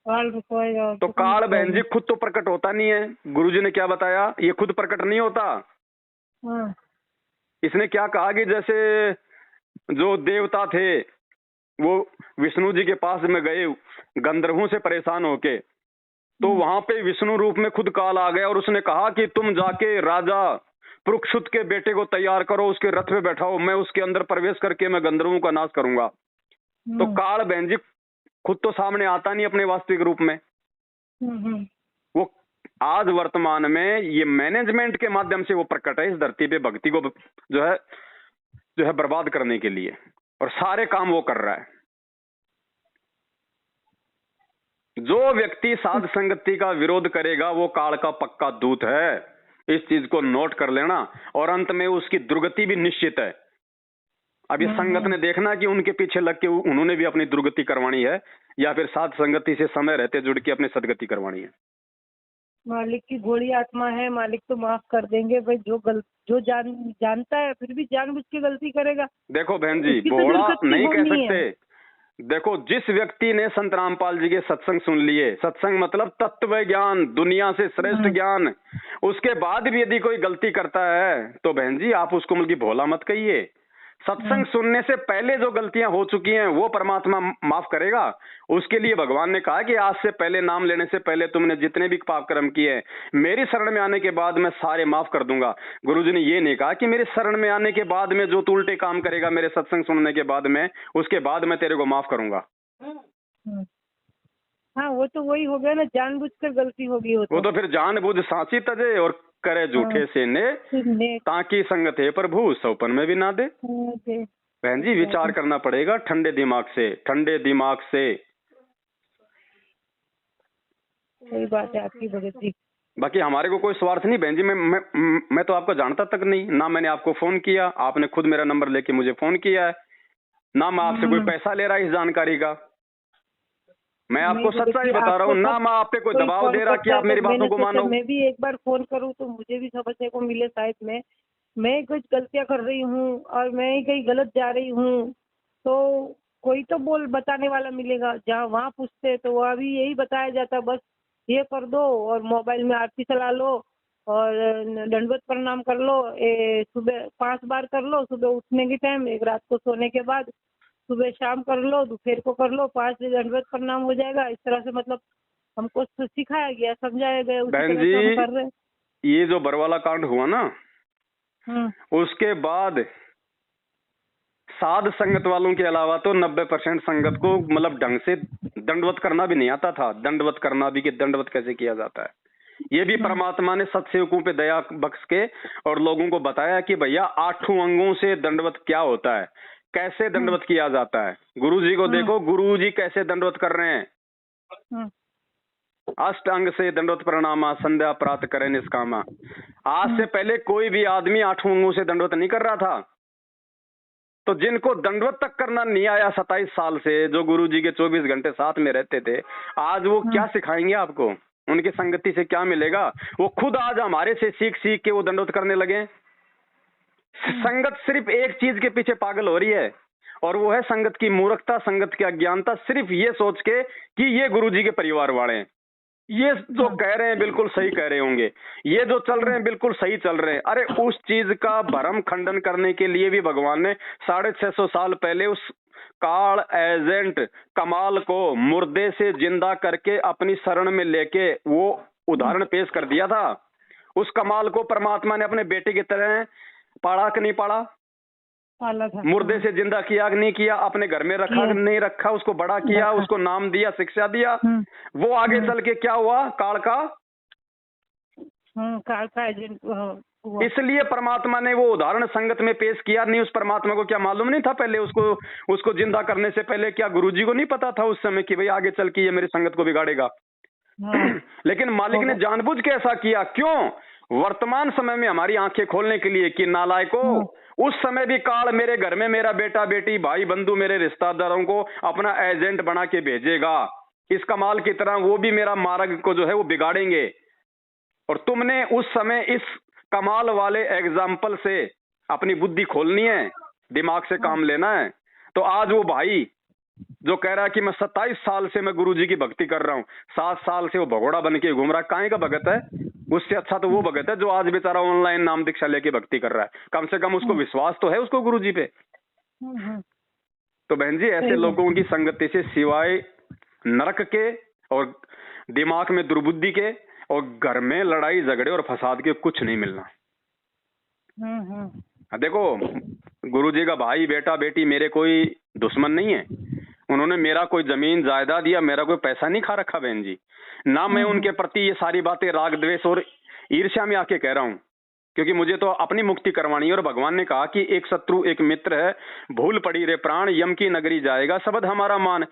काल रुकवाएगा। तो काल बहन जी खुद तो प्रकट होता नहीं है। गुरुजी ने क्या बताया, ये खुद प्रकट नहीं होता। इसने क्या कहा कि जैसे जो देवता थे वो विष्णु जी के पास में गए गंधर्वों से परेशान होके, तो वहां पे विष्णु रूप में खुद काल आ गया और उसने कहा कि तुम जाके राजा परुक्षुत के बेटे को तैयार करो, उसके रथ पे बैठाओ, मैं उसके अंदर प्रवेश करके मैं गंधर्वों का नाश करूंगा। तो काल बहन जी खुद तो सामने आता नहीं अपने वास्तविक रूप में। वो आज वर्तमान में ये मैनेजमेंट के माध्यम से वो प्रकट है इस धरती पे, भक्ति को जो है बर्बाद करने के लिए, और सारे काम वो कर रहा है। जो व्यक्ति साध संगति का विरोध करेगा वो काल का पक्का दूत है, इस चीज को नोट कर लेना, और अंत में उसकी दुर्गति भी निश्चित है। अब ये संगत ने देखना कि उनके पीछे लग के उन्होंने भी अपनी दुर्गति करवानी है या फिर साध संगति से समय रहते जुड़ के अपनी सदगति करवानी है। मालिक की घोड़ी आत्मा है, मालिक तो माफ कर देंगे भाई। जो जानता है फिर भी जानबूझ के गलती करेगा। देखो बहन जी, भोला नहीं कह सकते। देखो, जिस व्यक्ति ने संत रामपाल जी के सत्संग सुन लिए, सत्संग मतलब तत्व ज्ञान, दुनिया से श्रेष्ठ ज्ञान, उसके बाद भी यदि कोई गलती करता है तो बहन जी आप उसको मतलब भोला मत कहिए। सत्संग सुनने से पहले जो गलतियां हो चुकी हैं वो परमात्मा माफ करेगा। उसके लिए भगवान ने कहा कि आज से पहले, नाम लेने से पहले तुमने जितने भी पाप कर्म किए मेरी शरण में आने के बाद मैं सारे माफ कर दूंगा। गुरुजी ने ये नहीं कहा कि मेरे शरण में आने के बाद में जो तू उल्टे काम करेगा मेरे सत्संग सुनने के बाद में, उसके बाद मैं तेरे को माफ करूंगा। हाँ, वो तो वही हो गया ना, जानबूझकर गलती होगी। वो तो फिर जानबूझ सांची तजे और करे झूठे से ने, ताकि संगत है प्रभु सौपन में भी ना दे। बहन जी विचार करना पड़ेगा ठंडे दिमाग से, ठंडे दिमाग से। सही बात है आपकी भगत जी। बाकी हमारे को कोई स्वार्थ नहीं बहन जी। मैं तो आपको जानता तक नहीं ना, मैंने आपको फोन किया, आपने खुद मेरा नंबर लेके मुझे फोन किया है, ना मैं आपसे कोई पैसा ले रहा इस जानकारी का। मैं आपको सच्चाई बता रहा हूँ ना, मैं आप पे कोई दबाव दे रहा कि आप मेरी बातों को मानो। मैं भी एक बार फोन करूँ तो मुझे भी समझने को मिले शायद मैं कुछ गलतियां कर रही हूँ और मैं ही कहीं गलत जा रही हूँ, तो कोई तो बताने वाला मिलेगा। जहाँ वहाँ पूछते तो वहाँ भी यही बताया जाता, बस ये कर दो और मोबाइल में आरती चला लो और दंडवत प्रणाम कर लो, सुबह 5 बार कर लो, सुबह उठने के टाइम, एक रात को सोने के बाद, सुबह शाम कर लो, दोपहर को कर लो, 5 दंडवत प्रणाम हो जाएगा। इस तरह से मतलब हमको सिखाया गया, समझाया गया, उसी तरह से हम कर रहे हैं। ये जो बरवाला कांड हुआ ना, उसके बाद साध संगत वालों के अलावा तो 90% संगत को मतलब ढंग से दंडवत करना भी नहीं आता था। दंडवत करना भी कि दंडवत कैसे किया जाता है, ये भी परमात्मा ने सत्सेवकों पे दया बख्श के और लोगों को बताया कि भैया 8 अंगों से दंडवत क्या होता है, कैसे दंडवत किया जाता है। गुरुजी को देखो, गुरुजी कैसे दंडवत कर रहे हैं। अष्टांग से दंडवत प्रणामा, संध्या प्रातः करे निष्कामा। आज से पहले कोई भी आदमी 8 अंगों से दंडवत नहीं कर रहा था। तो जिनको दंडवत तक करना नहीं आया 27 साल से, जो गुरुजी के 24 घंटे साथ में रहते थे, आज वो क्या सिखाएंगे आपको? उनकी संगति से क्या मिलेगा? वो खुद आज हमारे से सीख सीख के वो दंडवत करने लगे। संगत सिर्फ एक चीज के पीछे पागल हो रही है, और वो है संगत की मूर्खता, संगत की अज्ञानता, सिर्फ ये सोच के कि ये गुरुजी के परिवार वाले हैं। ये जो कह रहे हैं बिल्कुल सही कह रहे होंगे, ये जो चल रहे हैं बिल्कुल सही चल रहे हैं। अरे उस चीज का भरम खंडन करने के लिए भी भगवान ने 650 साल पहले उस काल एजेंट कमाल को मुर्दे से जिंदा करके अपनी शरण में लेके वो उदाहरण पेश कर दिया था। उस कमाल को परमात्मा ने अपने बेटे की तरह पाला कि नहीं पाला? पाला था। मुर्दे से जिंदा किया कि नहीं किया? अपने घर में रखा कि नहीं रखा? उसको बड़ा किया, उसको नाम दिया, शिक्षा दिया। वो आगे चल के क्या हुआ? काल का एजेंट हुआ। इसलिए परमात्मा ने वो उदाहरण संगत में पेश किया। नहीं, उस परमात्मा को क्या मालूम नहीं था पहले? उसको जिंदा करने से पहले क्या गुरुजी को नहीं पता था उस समय कि भाई आगे चल के ये मेरी संगत को बिगाड़ेगा? लेकिन मालिक ने जानबूझ के ऐसा किया। क्यों? वर्तमान समय में हमारी आंखें खोलने के लिए कि नालायको, उस समय भी काल मेरे घर में मेरा बेटा बेटी भाई बंधु मेरे रिश्तेदारों को अपना एजेंट बना के भेजेगा। इस कमाल की तरह वो भी मेरा मार्ग को जो है वो बिगाड़ेंगे। और तुमने उस समय इस कमाल वाले एग्जाम्पल से अपनी बुद्धि खोलनी है, दिमाग से काम लेना है। तो आज वो भाई जो कह रहा है कि मैं 27 साल से मैं गुरुजी की भक्ति कर रहा हूँ, 7 साल से वो भगोड़ा बन के घूम रहा है, काहे का भगत है? उससे अच्छा तो वो भगत है जो आज बेचारा ऑनलाइन नाम दीक्षा लेके भक्ति कर रहा है। कम से कम उसको विश्वास तो है उसको गुरुजी पे। तो बहन जी, ऐसे लोगों की संगति से सिवाय नरक के और दिमाग में दुर्बुद्धि के और घर में लड़ाई झगड़े और फसाद के कुछ नहीं मिलना। देखो, गुरुजी का भाई बेटा बेटी मेरे कोई दुश्मन नहीं है। उन्होंने मेरा कोई जमीन जायदाद या मेरा कोई पैसा नहीं खा रखा बहन जी। ना मैं उनके प्रति ये सारी बातें राग द्वेष और ईर्ष्या में आके कह रहा हूँ, क्योंकि मुझे तो अपनी मुक्ति करवानी है। और भगवान ने कहा कि एक शत्रु एक मित्र है, भूल पड़ी रे प्राण, यम की नगरी जाएगा शब्द हमारा मान।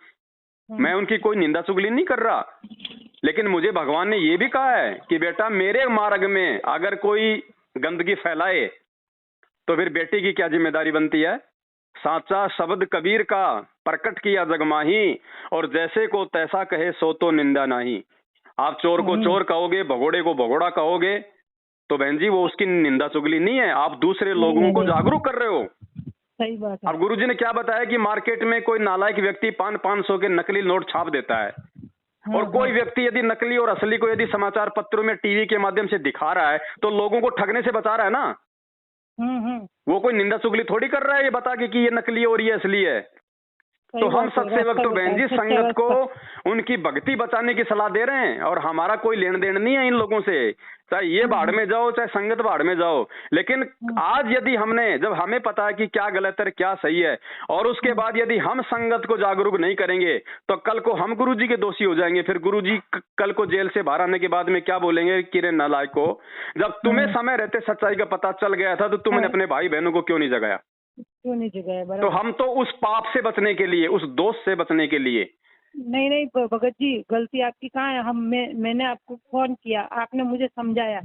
मैं उनकी कोई निंदा चुगली नहीं कर रहा, लेकिन मुझे भगवान ने ये भी कहा है कि बेटा मेरे मार्ग में अगर कोई गंदगी फैलाए तो फिर बेटे की क्या जिम्मेदारी बनती है? साचा शब्द कबीर का प्रकट किया जगमाही, और जैसे को तैसा कहे सो तो निंदा नहीं। आप चोर को चोर कहोगे, भगोड़े को भगोड़ा कहोगे, तो बहन जी वो उसकी निंदा चुगली नहीं है, आप दूसरे लोगों को जागरूक कर रहे हो। सही बात है। अब गुरुजी ने क्या बताया कि मार्केट में कोई नालायक व्यक्ति 500 के नकली नोट छाप देता है, और कोई व्यक्ति यदि नकली और असली को यदि समाचार पत्रों में टीवी के माध्यम से दिखा रहा है तो लोगों को ठगने से बचा रहा है ना। वो कोई निंदा चुगली थोड़ी कर रहा है ये बता के कि ये नकली और ये असली है। तो हम सत्सेवक तो बहन जी संगत को उनकी भक्ति बचाने की सलाह दे रहे हैं, और हमारा कोई लेन देन नहीं है इन लोगों से, चाहे ये भाड़ में जाओ चाहे संगत भाड़ में जाओ। लेकिन आज यदि हमने, जब हमें पता है कि क्या गलत है क्या सही है, और उसके बाद यदि हम संगत को जागरूक नहीं करेंगे तो कल को हम गुरुजी के दोषी हो जाएंगे। फिर गुरुजी कल को जेल से बाहर आने के बाद में क्या बोलेंगे कि रे नालायक को, जब तुम्हें समय रहते सच्चाई का पता चल गया था तो तुमने अपने भाई बहनों को क्यों नहीं जगाया? तो हम तो उस पाप से बचने के लिए, उस दोष से बचने के लिए। नहीं भगत जी, गलती आपकी कहाँ है? मैंने आपको फोन किया, आपने मुझे समझाया,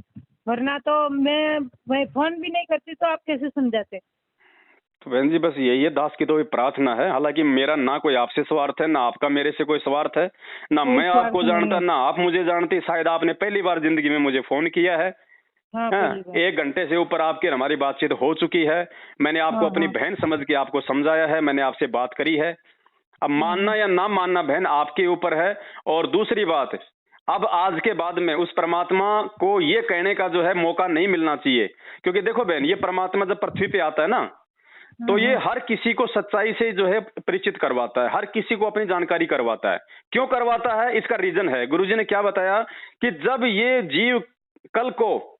वरना तो मैं फोन भी नहीं करती तो आप कैसे समझाते? तो बहन जी बस यही है, दास की तो प्रार्थना है। हालांकि मेरा ना कोई आपसे स्वार्थ है, ना आपका मेरे से कोई स्वार्थ है, ना मैं आपको जानता ना आप मुझे जानती। शायद आपने पहली बार जिंदगी में मुझे फोन किया है। हाँ, 1 घंटे से ऊपर आपकी हमारी बातचीत हो चुकी है। मैंने आपको अपनी बहन समझ के आपको समझाया है, मैंने आपसे बात करी है। अब मानना या ना मानना बहन आपके ऊपर है। और दूसरी बात, अब आज के बाद में उस परमात्मा को ये कहने का जो है मौका नहीं मिलना चाहिए। क्योंकि देखो बहन, ये परमात्मा जब पृथ्वी पे आता है ना, तो ये हर किसी को सच्चाई से जो है परिचित करवाता है, हर किसी को अपनी जानकारी करवाता है। क्यों करवाता है? इसका रीजन है। गुरुजी ने क्या बताया कि जब ये जीव कल को,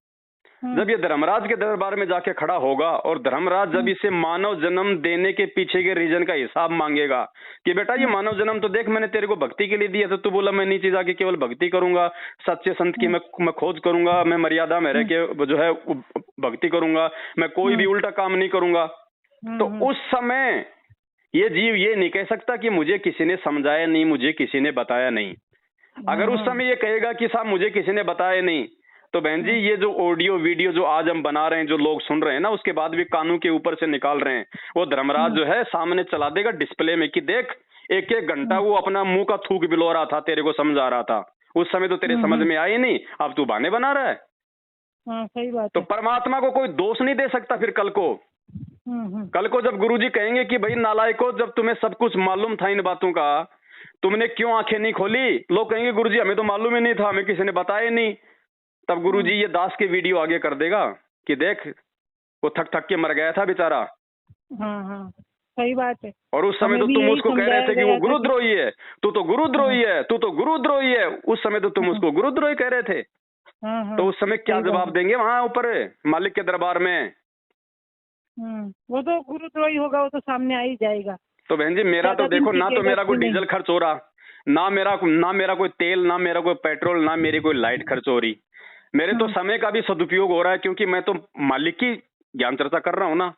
जब ये धर्मराज के दरबार में जाके खड़ा होगा, और धर्मराज जब इसे मानव जन्म देने के पीछे के रीजन का हिसाब मांगेगा कि बेटा ये मानव जन्म तो देख मैंने तेरे को भक्ति के लिए दिया था, तू बोला मैं नीचे जाके केवल भक्ति करूंगा, सच्चे संत की मैं खोज करूंगा, मैं मर्यादा में रह के जो है भक्ति करूंगा, मैं कोई भी उल्टा काम नहीं करूंगा। तो उस समय ये जीव ये नहीं कह सकता कि मुझे किसी ने समझाया नहीं, मुझे किसी ने बताया नहीं। अगर उस समय ये कहेगा कि साहब मुझे किसी ने बताया नहीं, तो बहन जी ये जो ऑडियो वीडियो जो आज हम बना रहे हैं, जो लोग सुन रहे हैं ना, उसके बाद भी कानों के ऊपर से निकाल रहे हैं, वो धर्मराज जो है सामने चला देगा डिस्प्ले में कि देख 1-1 घंटा वो अपना मुंह का थूक बिलो रहा था, तेरे को समझा रहा था, उस समय तो तेरे समझ में आई नहीं, अब तू बहाने बना रहा है। सही बात तो परमात्मा को कोई दोष नहीं दे सकता। फिर कल को जब गुरुजी कहेंगे कि भाई नालायको, जब तुम्हें सब कुछ मालूम था इन बातों का, तुमने क्यों आंखें नहीं खोली? लोग कहेंगे गुरुजी हमें तो मालूम ही नहीं था, हमें किसी ने बताया ही नहीं। तब गुरुजी ये दास के वीडियो आगे कर देगा कि देख वो थक थक के मर गया था बेचारा। हाँ, सही बात है। और उस समय हमें तो भी तुम यही उसको कह रहे समझाया थे कि वो गया था कि गुरुद्रोही है, तू तो गुरुद्रोही है, तू तो गुरुद्रोही है। उस समय तो तुम उसको गुरुद्रोही कह रहे थे। तो उस समय क्या सही बात जवाब है। देंगे वहां ऊपर मालिक के दरबार में? वो तो गुरुद्रोही होगा, वो तो सामने आ ही जाएगा। तो बहन जी मेरा तो ज्यादा दिन देखो ना, तो टिकेगा मेरा कोई कि नहीं। डीजल खर्च हो रहा, ना मेरा कोई तेल, ना मेरा कोई पेट्रोल, ना मेरी कोई लाइट खर्च हो रही। मेरे तो समय का भी सदुपयोग हो रहा है, क्योंकि मैं तो मालिक की ज्ञान चर्चा कर रहा हूँ ना।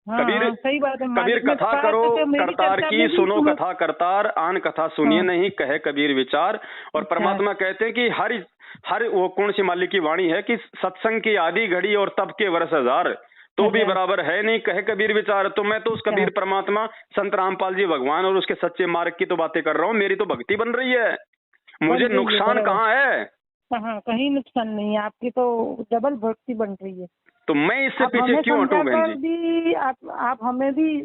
कबीर सही बात है। कबीर मालिक ने तो कथा कहा करो था कि मेरी करतार चर्चा की, में भी सुनो सुनो। कथा करतार, आन कथा सुनिए नहीं, कहे कबीर विचार। और परमात्मा कहते हैं कि हर वो कौन सी मालिक की वाणी है कि सत्संग की आधी घड़ी और तब के वर्ष हजार तो भी बराबर है नहीं, कहे कबीर विचार। तो मैं तो उस कबीर परमात्मा संत रामपाल जी भगवान और उसके सच्चे मार्ग की तो बातें कर रहा हूँ। मेरी तो भक्ति बन रही है, मुझे नुकसान कहाँ है? कहीं नुकसान नहीं है, आपकी तो डबल भक्ति बन रही है। तो मैं इससे आप पीछे हमें क्यों हटूं बहन समझाकर जी? भी आप हमें भी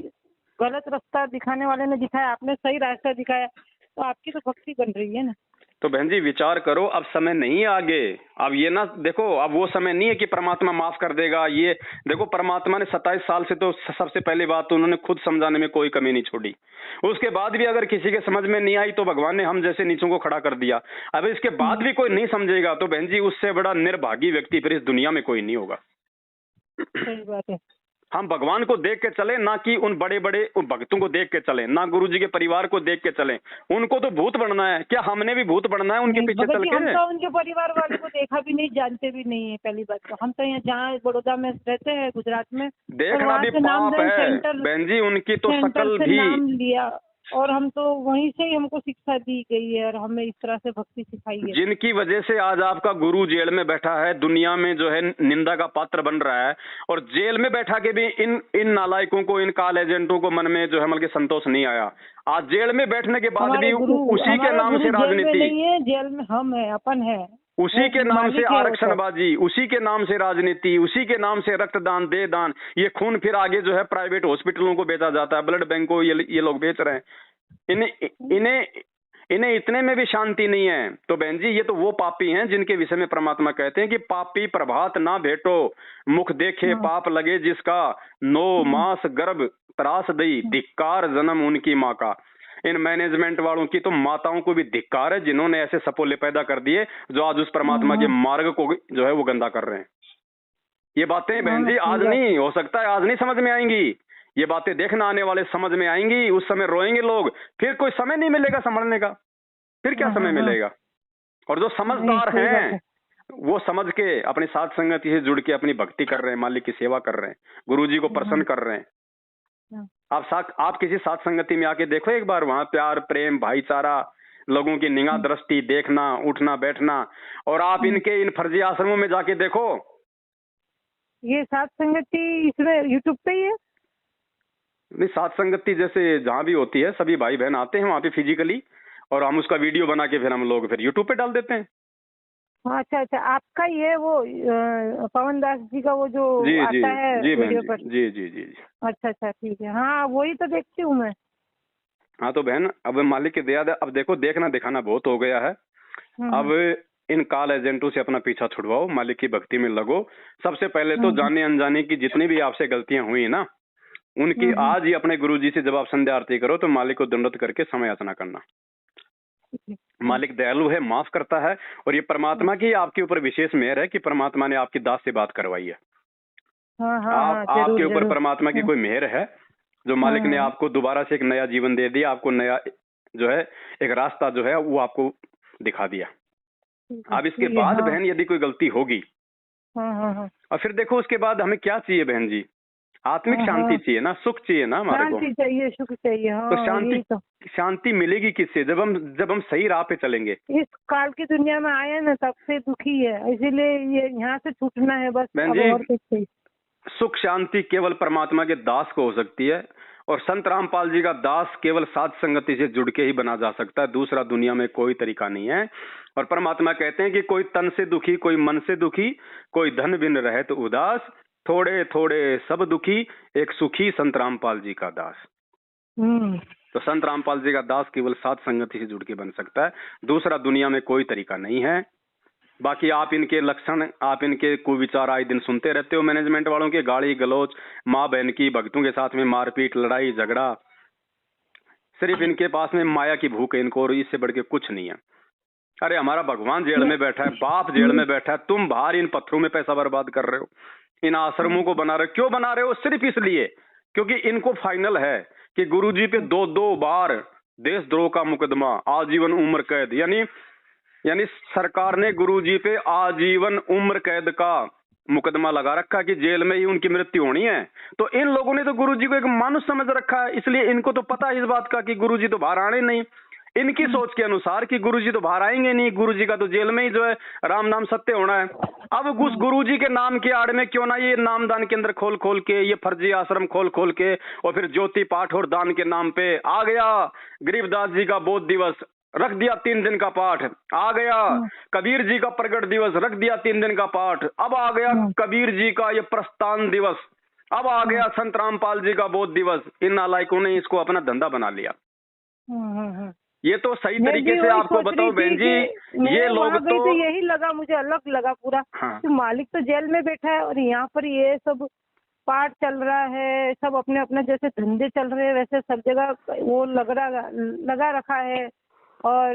गलत रास्ता दिखाने वाले ने दिखाया, आपने सही रास्ता दिखाया, तो आपकी तो भक्ति बन रही है ना। तो बहन जी विचार करो, अब समय नहीं है आगे। अब ये ना देखो, अब वो समय नहीं है कि परमात्मा माफ कर देगा। ये देखो परमात्मा ने 27 साल से तो सबसे पहली बात तो उन्होंने खुद समझाने में कोई कमी नहीं छोड़ी। उसके बाद भी अगर किसी के समझ में नहीं आई तो भगवान ने हम जैसे नीचों को खड़ा कर दिया। अब इसके बाद भी कोई नहीं समझेगा तो बहन जी उससे बड़ा निर्भागी व्यक्ति फिर इस दुनिया में कोई नहीं होगा। सही बात है। हम भगवान को देख के चले, ना कि उन बड़े बड़े उन भक्तों को देख के चले, ना गुरु जी के परिवार को देख के चले। उनको तो भूत बनना है, क्या हमने भी भूत बनना है उनके पीछे चल के? हम तो उनके परिवार वाले को देखा भी नहीं, जानते भी नहीं है। पहली बात तो हम तो यहाँ जहाँ बड़ौदा में रहते हैं, गुजरात में, देखना भी पाप है बहन जी, उनकी तो शकल भी नाम लिया और हम तो वहीं से ही हमको शिक्षा दी गई है और हमें इस तरह से भक्ति सिखाई है। जिनकी वजह से आज आपका गुरु जेल में बैठा है, दुनिया में जो है निंदा का पात्र बन रहा है। और जेल में बैठा के भी इन नालायकों को, इन काल एजेंटों को मन में जो है मतलब संतोष नहीं आया। आज जेल में बैठने के बाद भी उसी के नाम से राजनीति नहीं है, जेल में हम है, अपन है, उसी के नाम से आरक्षणबाजी, उसी के नाम से राजनीति, उसी के नाम से रक्तदान, दे दान, ये खून फिर आगे जो है प्राइवेट हॉस्पिटलों को बेचा जाता है, ब्लड बैंक को ये लोग बेच रहे हैं। इन्हें इतने में भी शांति नहीं है। तो बहन जी ये तो वो पापी हैं जिनके विषय में परमात्मा कहते हैं कि पापी प्रभात ना भेटो, मुख देखे पाप लगे जिसका, 9 मास गर्भ त्रास दई, धिक्कार जन्म उनकी माँ का। इन मैनेजमेंट वालों की तो माताओं को भी धिक्कार है जिन्होंने ऐसे सपोले पैदा कर दिए जो आज उस परमात्मा के मार्ग को जो है वो गंदा कर रहे हैं। ये बातें बहन जी आज नहीं, हो सकता है आज नहीं समझ में आएंगी, ये बातें देखना आने वाले समझ में आएंगी। उस समय रोएंगे लोग, फिर कोई समय नहीं मिलेगा संभलने का, फिर क्या समय मिलेगा? और जो समझदार हैं वो समझ के अपनी साथ संगति से जुड़ के अपनी भक्ति कर रहे हैं, मालिक की सेवा कर रहे हैं, गुरुजी को प्रसन्न कर रहे हैं। आप किसी साथ संगति में आके देखो एक बार, वहां प्यार प्रेम भाईचारा, लोगों की निगाह दृष्टि, देखना उठना बैठना। और आप इनके इन फर्जी आश्रमों में जाके देखो, ये साथ संगति इसमें यूट्यूब पे ही है। नहीं साथ संगति जैसे जहाँ भी होती है सभी भाई बहन आते हैं वहाँ पे फिजिकली, और हम उसका वीडियो बना के फिर हम लोग फिर यूट्यूब पे डाल देते हैं। अच्छा अच्छा, आपका ये वो पवन दास जी का वो जो आता है वीडियो पर? जी जी जी। अच्छा अच्छा ठीक है, हाँ वही तो देखती हूँ मैं। हाँ तो बहन अब मालिक की दया, अब देखो देखना दिखाना बहुत हो गया है। अब इन काल एजेंटों से अपना पीछा छुड़वाओ, मालिक की भक्ति में लगो। सबसे पहले तो जाने अनजाने की जितनी भी आपसे गलतियां हुई ना, उनकी आज ही अपने गुरुजी से जब आप संध्या आरती करो तो मालिक को दंडवत करके समय याचना करना। मालिक दयालु है, माफ करता है। और ये परमात्मा की आपके ऊपर विशेष मेहर है कि परमात्मा ने आपकी दास से बात करवाई है। आपके ऊपर परमात्मा की कोई मेहर है जो मालिक ने आपको दोबारा से एक नया जीवन दे दिया, आपको नया जो है एक रास्ता जो है वो आपको दिखा दिया। अब इसके बाद बहन यदि कोई गलती होगी और फिर देखो उसके बाद हमें क्या चाहिए बहन जी? आत्मिक शांति चाहिए ना, सुख चाहिए ना हमारे को। शांति चाहिए, सुख चाहिए। तो शांति मिलेगी किससे? जब हम सही राह पे चलेंगे। इस काल की दुनिया में आए ना तब से दुखी है, इसीलिए ये यहाँ से छूटना है बस। और कुछ सुख शांति केवल परमात्मा के दास को हो सकती है, और संत रामपाल जी का दास केवल साध संगति से जुड़ के ही बना जा सकता है। दूसरा दुनिया में कोई तरीका नहीं है। और परमात्मा कहते हैं कि कोई तन से दुखी, कोई मन से दुखी, कोई धन बिन रहे तो उदास, थोड़े थोड़े सब दुखी, एक सुखी संत रामपाल जी का दास। तो संत रामपाल जी का दास केवल साध संगति से जुड़ के बन सकता है, दूसरा दुनिया में कोई तरीका नहीं है। बाकी आप इनके लक्षण, आप इनके कुविचार आए दिन सुनते रहते हो मैनेजमेंट वालों के, गाली गलौज, माँ बहन की, भक्तों के साथ में मारपीट, लड़ाई झगड़ा, सिर्फ इनके पास में माया की भूख है इनको, और इससे बढ़ के कुछ नहीं है। अरे हमारा भगवान जेल में बैठा है, बाप जेल में बैठा है, तुम बाहर इन पत्थरों में पैसा बर्बाद कर रहे हो, इन आश्रमों को बना रहे हो। क्यों बना रहे हो? सिर्फ इसलिए क्योंकि इनको फाइनल है कि गुरुजी पे 2-2 बार देशद्रोह का मुकदमा, आजीवन उम्र कैद, यानी सरकार ने गुरुजी पे आजीवन उम्र कैद का मुकदमा लगा रखा कि जेल में ही उनकी मृत्यु होनी है। तो इन लोगों ने तो गुरुजी को एक मानुष समझ रखा है, इसलिए इनको तो पता है इस बात का कि गुरुजी तो बाहर आने नहीं। इनकी सोच के अनुसार कि गुरुजी तो बाहर आएंगे नहीं, गुरुजी का तो जेल में ही जो है राम नाम सत्य होना है। अब उस गुरुजी के नाम के आड़ में क्यों ना ये नामदान केंद्र खोल खोल के, ये फर्जी आश्रम खोल खोल के, और फिर ज्योति पाठ और दान के नाम पे आ गया गरीबदास जी का बोध दिवस, रख दिया 3 दिन का पाठ, आ गया कबीर जी का प्रकट दिवस, रख दिया 3 दिन का पाठ, अब आ गया कबीर जी का ये प्रस्थान दिवस, अब आ गया संत रामपाल जी का बोध दिवस। इन नालायकों ने इसको अपना धंधा बना लिया। ये तो सही तरीके से आपको बताओ बहन जी, ये लोग तो यही लगा, मुझे अलग लगा पूरा। हाँ। तो मालिक तो जेल में बैठा है और यहाँ पर ये सब पाठ चल रहा है, सब अपने अपने जैसे धंधे चल रहे हैं वैसे सब जगह वो लगा रखा है, और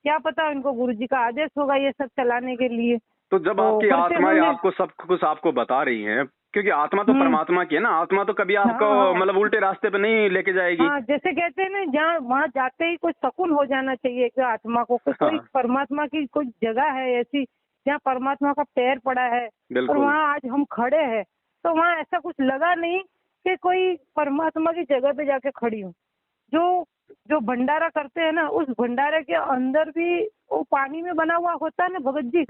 क्या पता इनको गुरुजी का आदेश होगा ये सब चलाने के लिए। तो जब आपकी आत्माएं आपको सब कुछ आपको बता रही हैं, क्योंकि आत्मा तो परमात्मा की है ना, आत्मा तो कभी आपको मतलब उल्टे रास्ते पे नहीं लेके जाएगी। हाँ, जैसे कहते हैं ना, जहाँ वहाँ जाते ही कुछ सुकून हो जाना चाहिए कि आत्मा को, कोई परमात्मा की कोई जगह है ऐसी जहाँ परमात्मा का पैर पड़ा है, और वहाँ आज हम खड़े हैं, तो वहाँ ऐसा कुछ लगा नहीं कि कोई परमात्मा की जगह पे जाके खड़ी हूँ। जो भंडारा करते हैं ना, उस भंडारे के अंदर भी वो पानी में बना हुआ होता है ना भगत जी,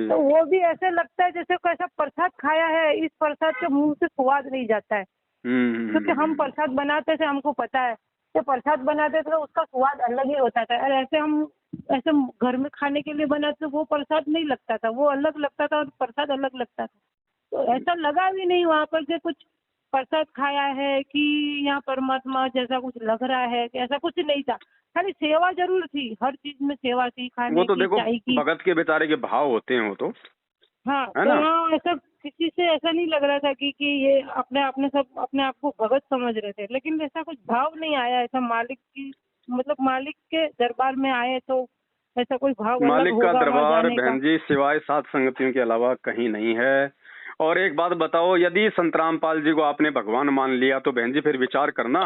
तो वो भी ऐसे लगता है जैसे कैसा प्रसाद खाया है, इस प्रसाद के मुंह से स्वाद नहीं जाता है। क्योंकि हम प्रसाद बनाते थे, हमको पता है कि प्रसाद बनाते थे तो उसका स्वाद अलग ही होता था, और ऐसे घर में खाने के लिए बनाते वो प्रसाद नहीं लगता था, वो अलग लगता था और प्रसाद अलग लगता था। तो ऐसा लगा भी नहीं वहाँ पर कि कुछ प्रसाद खाया है कि यहाँ परमात्मा जैसा कुछ लग रहा है, कि ऐसा कुछ नहीं था। खाली सेवा जरूर थी, हर चीज में सेवा थी, खाने वो तो की, देखो चाय की। भगत के बेचारे के भाव होते हैं वो तो, हाँ, तो हाँ, ऐसा किसी से ऐसा नहीं लग रहा था कि ये अपने आप को भगत समझ रहे थे, लेकिन ऐसा कुछ भाव नहीं आया ऐसा मालिक की, मतलब मालिक के दरबार में आए तो ऐसा कोई भाव मालिक का दरबार बहन जी सिवाय सात संगतियों के अलावा कहीं नहीं है। और एक बात बताओ, यदि संत रामपाल जी को आपने भगवान मान लिया तो बहन जी फिर विचार करना,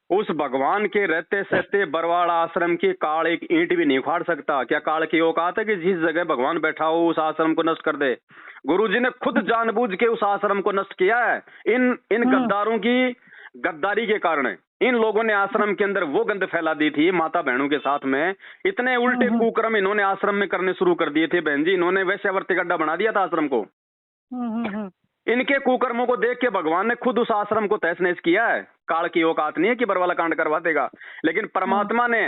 उस भगवान के रहते सहते बरवाड़ा आश्रम की काल एक ईंट भी नहीं उखाड़ सकता। क्या काल की औकात है कि जिस जगह भगवान बैठा हो उस आश्रम को नष्ट कर दे? गुरुजी ने खुद जानबूझ के उस आश्रम को नष्ट किया है। इन गद्दारों की गद्दारी के कारण इन लोगों ने आश्रम के अंदर वो गंद फैला दी थी माता बहनों के साथ में। इतने उल्टे कुकर्म इन्होंने आश्रम में करने शुरू कर दिए थे बहन जी, इन्होंने वैश्यावर्ती गड्ढा बना दिया था आश्रम को। इनके कुकर्मों को देख के भगवान ने खुद उस आश्रम को तहस नहस किया है। काल की औकात नहीं है कि बरवाला कांड करवा देगा, लेकिन परमात्मा ने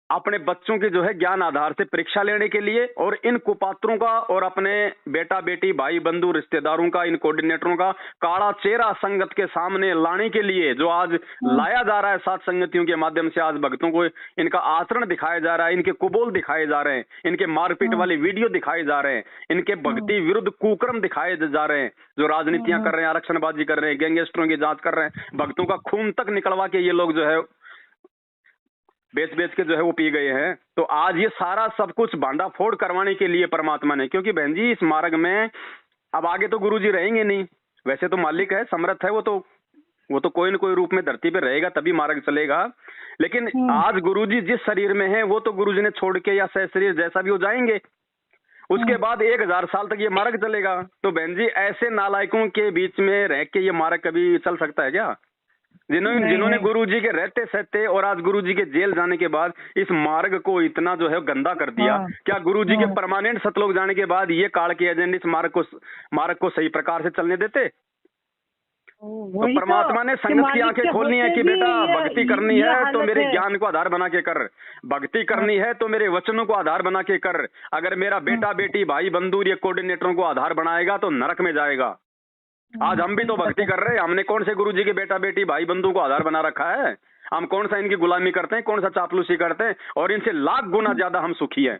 अपने बच्चों की जो है ज्ञान आधार से परीक्षा लेने के लिए और इन कुपात्रों का और अपने बेटा बेटी भाई बंधु रिश्तेदारों का, इन कोऑर्डिनेटरों का काला चेहरा संगत के सामने लाने के लिए जो आज लाया जा रहा है, सात संगतियों के माध्यम से आज भक्तों को इनका आचरण दिखाया जा रहा है, इनके कुबोल दिखाए जा रहे हैं, इनके मारपीट वाली वीडियो दिखाए जा रहे हैं, इनके भक्ति विरुद्ध कुकर्म दिखाए जा रहे हैं, जो राजनीतियां कर रहे हैं, आरक्षणबाजी कर रहे हैं, गैंगस्टरों की जांच कर रहे हैं, भक्तों का खून तक निकलवा के ये लोग जो है बेच के जो है वो पी गए हैं। तो आज ये सारा सब कुछ बांधा फोड़ करवाने के लिए परमात्मा ने, क्योंकि बहन जी इस मार्ग में अब आगे तो गुरुजी रहेंगे नहीं, वैसे तो मालिक है, समर्थ है, वो तो कोई न कोई रूप में धरती पे रहेगा तभी मार्ग चलेगा। लेकिन आज गुरुजी जिस शरीर में है वो तो गुरुजी ने छोड़ के या सह शरीर जैसा भी हो जाएंगे, उसके बाद 1000 साल तक ये मार्ग चलेगा। तो बहन जी ऐसे नालायकों के बीच में रह के ये मार्ग कभी चल सकता है क्या? जिन्होंने गुरुजी के रहते सहते और आज गुरुजी के जेल जाने के बाद इस मार्ग को इतना जो है गंदा कर दिया, क्या गुरुजी के परमानेंट सतलोक जाने के बाद ये काल के एजेंट इस मार्ग को सही प्रकार से चलने देते? तो परमात्मा ने संगत की आंखें खोलनी है कि बेटा भक्ति करनी है तो मेरे ज्ञान को आधार बना के कर, भक्ति करनी है तो मेरे वचनों को आधार बना के कर। अगर मेरा बेटा बेटी भाई बंधु या कोऑर्डिनेटरों को आधार बनाएगा तो नरक में जाएगा। आज हम भी तो भक्ति कर रहे हैं। हमने कौन से गुरुजी के बेटा बेटी भाई बंधु को आधार बना रखा है? हम कौन सा इनकी गुलामी करते हैं, कौन सा चापलूसी करते हैं? और इनसे लाख गुना ज्यादा हम सुखी हैं,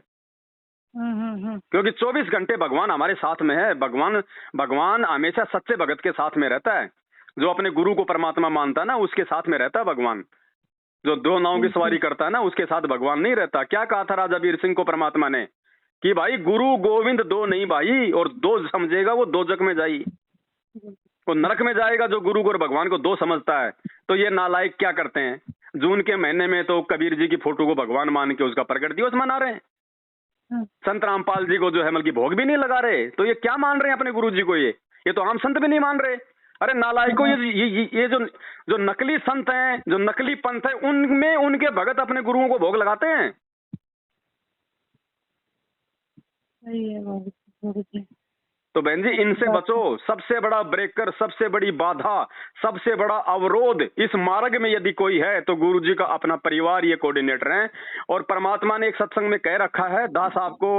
क्योंकि 24 घंटे भगवान हमारे साथ में है। भगवान हमेशा सच्चे भगत के साथ में रहता है। जो अपने गुरु को परमात्मा मानता है ना, उसके साथ में रहता है भगवान। जो दो नाव की सवारी करता है ना, उसके साथ भगवान नहीं रहता। क्या कहा था राजा वीर सिंह को परमात्मा ने कि भाई गुरु गोविंद दो नहीं भाई, और दो समझेगा वो दोजक में जाई, वो नरक में जाएगा जो गुरु और भगवान को दो समझता है। तो ये नालायक क्या करते हैं, जून के महीने में तो कबीर जी की फोटो को भगवान मान के उसका प्रकट दिवस मना रहे हैं। संत रामपाल जी को जो है मतलब की भोग भी नहीं लगा रहे। तो ये क्या मान रहे हैं अपने गुरु जी को? ये तो आम संत भी नहीं मान रहे। अरे नालायकों, ये जो नकली संत हैं, जो नकली पंथ है, उनमें उनके भगत अपने गुरुओं को भोग लगाते हैं। सही है बाबू जी। तो बहन जी इनसे बचो। सबसे बड़ा ब्रेकर, सबसे बड़ी बाधा, सबसे बड़ा अवरोध इस मार्ग में यदि कोई है तो गुरु जी का अपना परिवार ये कोऑर्डिनेटर है। और परमात्मा ने एक सत्संग में कह रखा है, दास आपको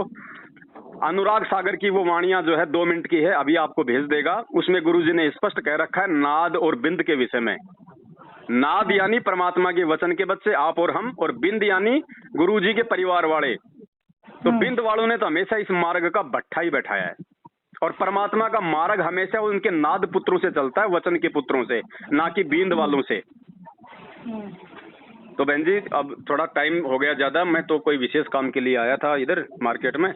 अनुराग सागर की वो वाणियां जो है 2 मिनट की है, अभी आपको भेज देगा। उसमें गुरुजी ने स्पष्ट कह रखा है नाद और बिंद के विषय में। नाद यानी परमात्मा के वचन के बच्चे आप और हम, और बिंद यानी गुरुजी के परिवार वाले। तो बिंद वालों ने तो हमेशा इस मार्ग का भट्ठा ही बैठाया है, और परमात्मा का मार्ग हमेशा उनके नाद पुत्रों से चलता है, वचन के पुत्रों से, ना कि बींद वालों से। तो बहन जी अब थोड़ा टाइम हो गया ज्यादा, मैं तो कोई विशेष काम के लिए आया था इधर मार्केट में।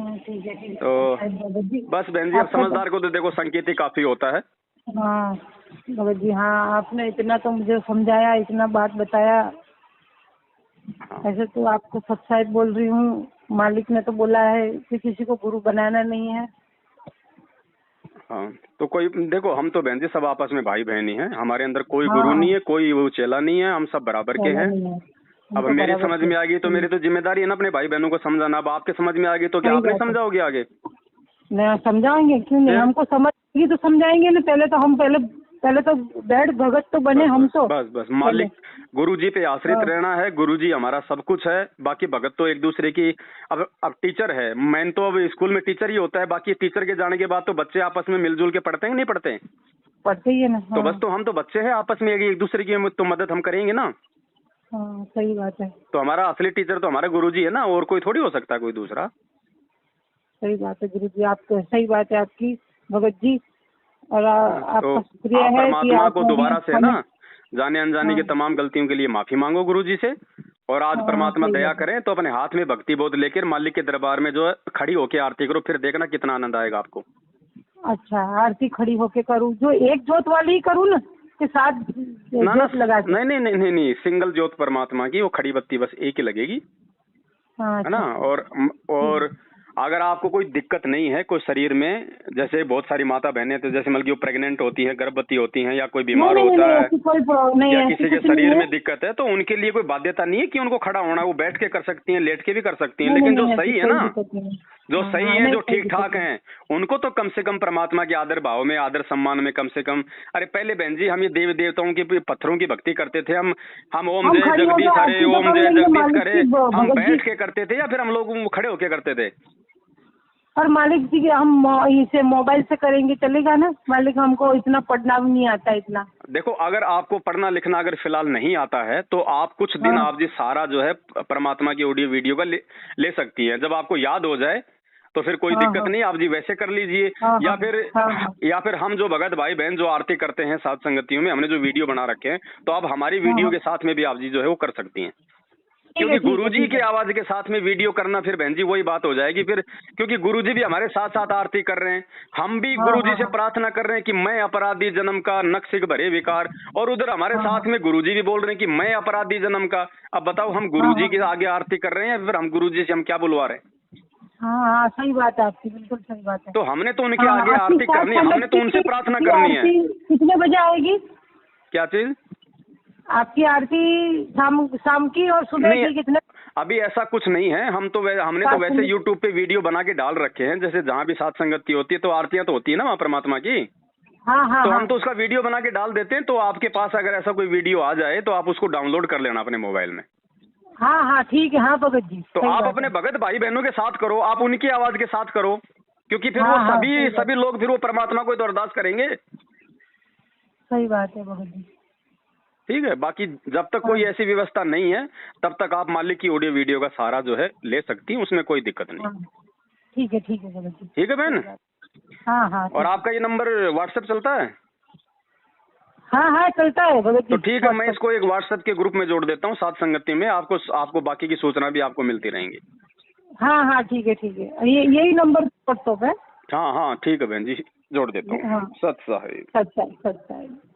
तो बस बहन जी अब समझदार को तो देखो संकेत ही काफी होता है। हाँ बाबा जी, हाँ आपने इतना तो मुझे समझाया, इतना बात बताया। ऐसे तो आपको सच्चाई बोल रही हूँ। मालिक ने तो बोला है कि किसी को गुरु बनाना नहीं है। हाँ तो कोई देखो, हम तो बहन जी सब आपस में भाई बहन ही हैं। हमारे अंदर कोई गुरु नहीं है, कोई वो चेला नहीं है, हम सब बराबर के हैं। अब मेरी समझ में आ गई तो मेरी तो जिम्मेदारी है ना अपने भाई बहनों को समझाना। अब आपके समझ में आ गई तो क्या आप नहीं समझाओगे आगे? नहीं समझाएंगे, क्यों नहीं, हमको समझ तो समझाएंगे ना। पहले तो बैठ भगत तो बने हम तो। बस मालिक गुरु जी पे आश्रित रहना है। गुरु जी हमारा सब कुछ है, बाकी भगत तो एक दूसरे की। अब टीचर है, मैं तो अब स्कूल में टीचर ही होता है, बाकी टीचर के जाने के बाद तो बच्चे आपस में मिलजुल के पढ़ते हैं नहीं पढ़ते? पढ़ते ही है ना। तो बस तो हम तो बच्चे हैं, आपस में एक दूसरे की तो मदद हम करेंगे ना। हाँ सही बात है। तो हमारा असली टीचर तो हमारा गुरुजी है ना, और कोई थोड़ी हो सकता है कोई दूसरा। सही बात है गुरुजी, आप तो सही बात है आपकी भगत जी। और आपका शुक्रिया है कि परमात्मा को दोबारा से ना जाने अनजाने की तमाम गलतियों के लिए माफी मांगो गुरुजी से। और आज परमात्मा दया करें तो अपने हाथ में भक्ति बोध लेकर मालिक के दरबार में जो है खड़ी होके आरती करो, फिर देखना कितना आनंद आएगा आपको। अच्छा आरती खड़ी होके करूँ? जो एक जोत वाली ही करूँ ना के साथ जोत लगा? नहीं, सिंगल जोत परमात्मा की, वो खड़ी बत्ती बस एक ही लगेगी, है ना। और अगर आपको कोई दिक्कत नहीं है कोई शरीर में, जैसे बहुत सारी माता बहनें तो जैसे मतलब प्रेग्नेंट होती हैं, गर्भवती होती हैं, या कोई बीमार होता है, या किसी के शरीर में दिक्कत है, तो उनके लिए कोई बाध्यता नहीं है कि उनको खड़ा होना। वो बैठ के कर सकती हैं, लेट के भी कर सकती हैं। लेकिन जो सही है ना, जो सही है, जो ठीक ठाक हैं, उनको तो कम से कम परमात्मा के आदर भाव में, आदर सम्मान में कम से कम। अरे पहले बहन जी हम ये देवी देवताओं की पत्थरों की भक्ति करते थे। हम ओम जय जगदीश हरे, ओम जय जगदीश करे, हम बैठ के करते थे या फिर हम लोग खड़े होके करते थे? और मालिक जी हम इसे मोबाइल से करेंगे चलेगा ना? मालिक हमको इतना पढ़ना भी नहीं आता इतना। देखो अगर आपको पढ़ना लिखना अगर फिलहाल नहीं आता है तो आप कुछ दिन आप जी सारा जो है परमात्मा की ऑडियो वीडियो का ले सकती है। जब आपको याद हो जाए तो फिर कोई दिक्कत नहीं, आप जी वैसे कर लीजिए। या फिर हम जो भगत भाई बहन जो आरती करते हैं साथ संगतियों में, हमने जो वीडियो बना रखे हैं, तो आप हमारी वीडियो के साथ में भी आप जी जो है वो कर सकती हैं। क्योंकि गुरुजी की आवाज के साथ में वीडियो करना फिर बहन जी वही बात हो जाएगी फिर, क्योंकि गुरुजी भी हमारे साथ साथ आरती कर रहे हैं, हम भी गुरुजी से प्रार्थना कर रहे हैं कि मैं अपराधी जन्म का नक्सिक भरे विकार, और उधर हमारे साथ में गुरुजी भी बोल रहे हैं कि मैं अपराधी जन्म का। अब बताओ हम गुरुजी के आगे आरती कर रहे हैं या फिर हम गुरुजी से हम क्या बुलवा रहे हैं? हाँ सही बात है आपकी, बिल्कुल सही बात है। तो हमने तो उनके आगे आरती करनी है, हमने तो उनसे प्रार्थना करनी है। कितने बजे आएगी? क्या चीज? आपकी आरती शाम की और सुबह की कितने? अभी ऐसा कुछ नहीं है। हमने तो वैसे यूट्यूब पे वीडियो बना के डाल रखे हैं, जैसे जहाँ भी साथ संगति होती है तो आरतियां तो होती है ना वहाँ परमात्मा की। हाँ। तो हम तो उसका वीडियो बना के डाल देते हैं। तो आपके पास अगर ऐसा कोई वीडियो आ जाए तो आप उसको डाउनलोड कर लेना अपने मोबाइल में। हाँ ठीक है। हाँ भगत जी, तो आप अपने भगत भाई बहनों के साथ करो, आप उनकी आवाज के साथ करो। क्योंकि फिर हाँ, वो हाँ, सभी लोग फिर वो परमात्मा को तो अरदास करेंगे। सही बात है भगत जी। ठीक है, बाकी जब तक कोई ऐसी व्यवस्था नहीं है तब तक आप मालिक की ऑडियो वीडियो का सहारा जो है ले सकती हैं, उसमें कोई दिक्कत नहीं। हाँ, ठीक है भगत जी। ठीक है बहन। हाँ हाँ। और आपका ये नंबर व्हाट्सएप चलता है? हाँ हाँ चलता है भगत जी। तो ठीक है, मैं इसको एक व्हाट्सएप के ग्रुप में जोड़ देता हूँ, साथ संगति में आपको बाकी की सूचना भी आपको मिलती रहेंगी। हाँ हाँ ठीक है यही नंबर व्हाट्सएप है। हाँ हाँ ठीक है बहन जी, जोड़ देता हूँ। हाँ। सत साहिब। सच है।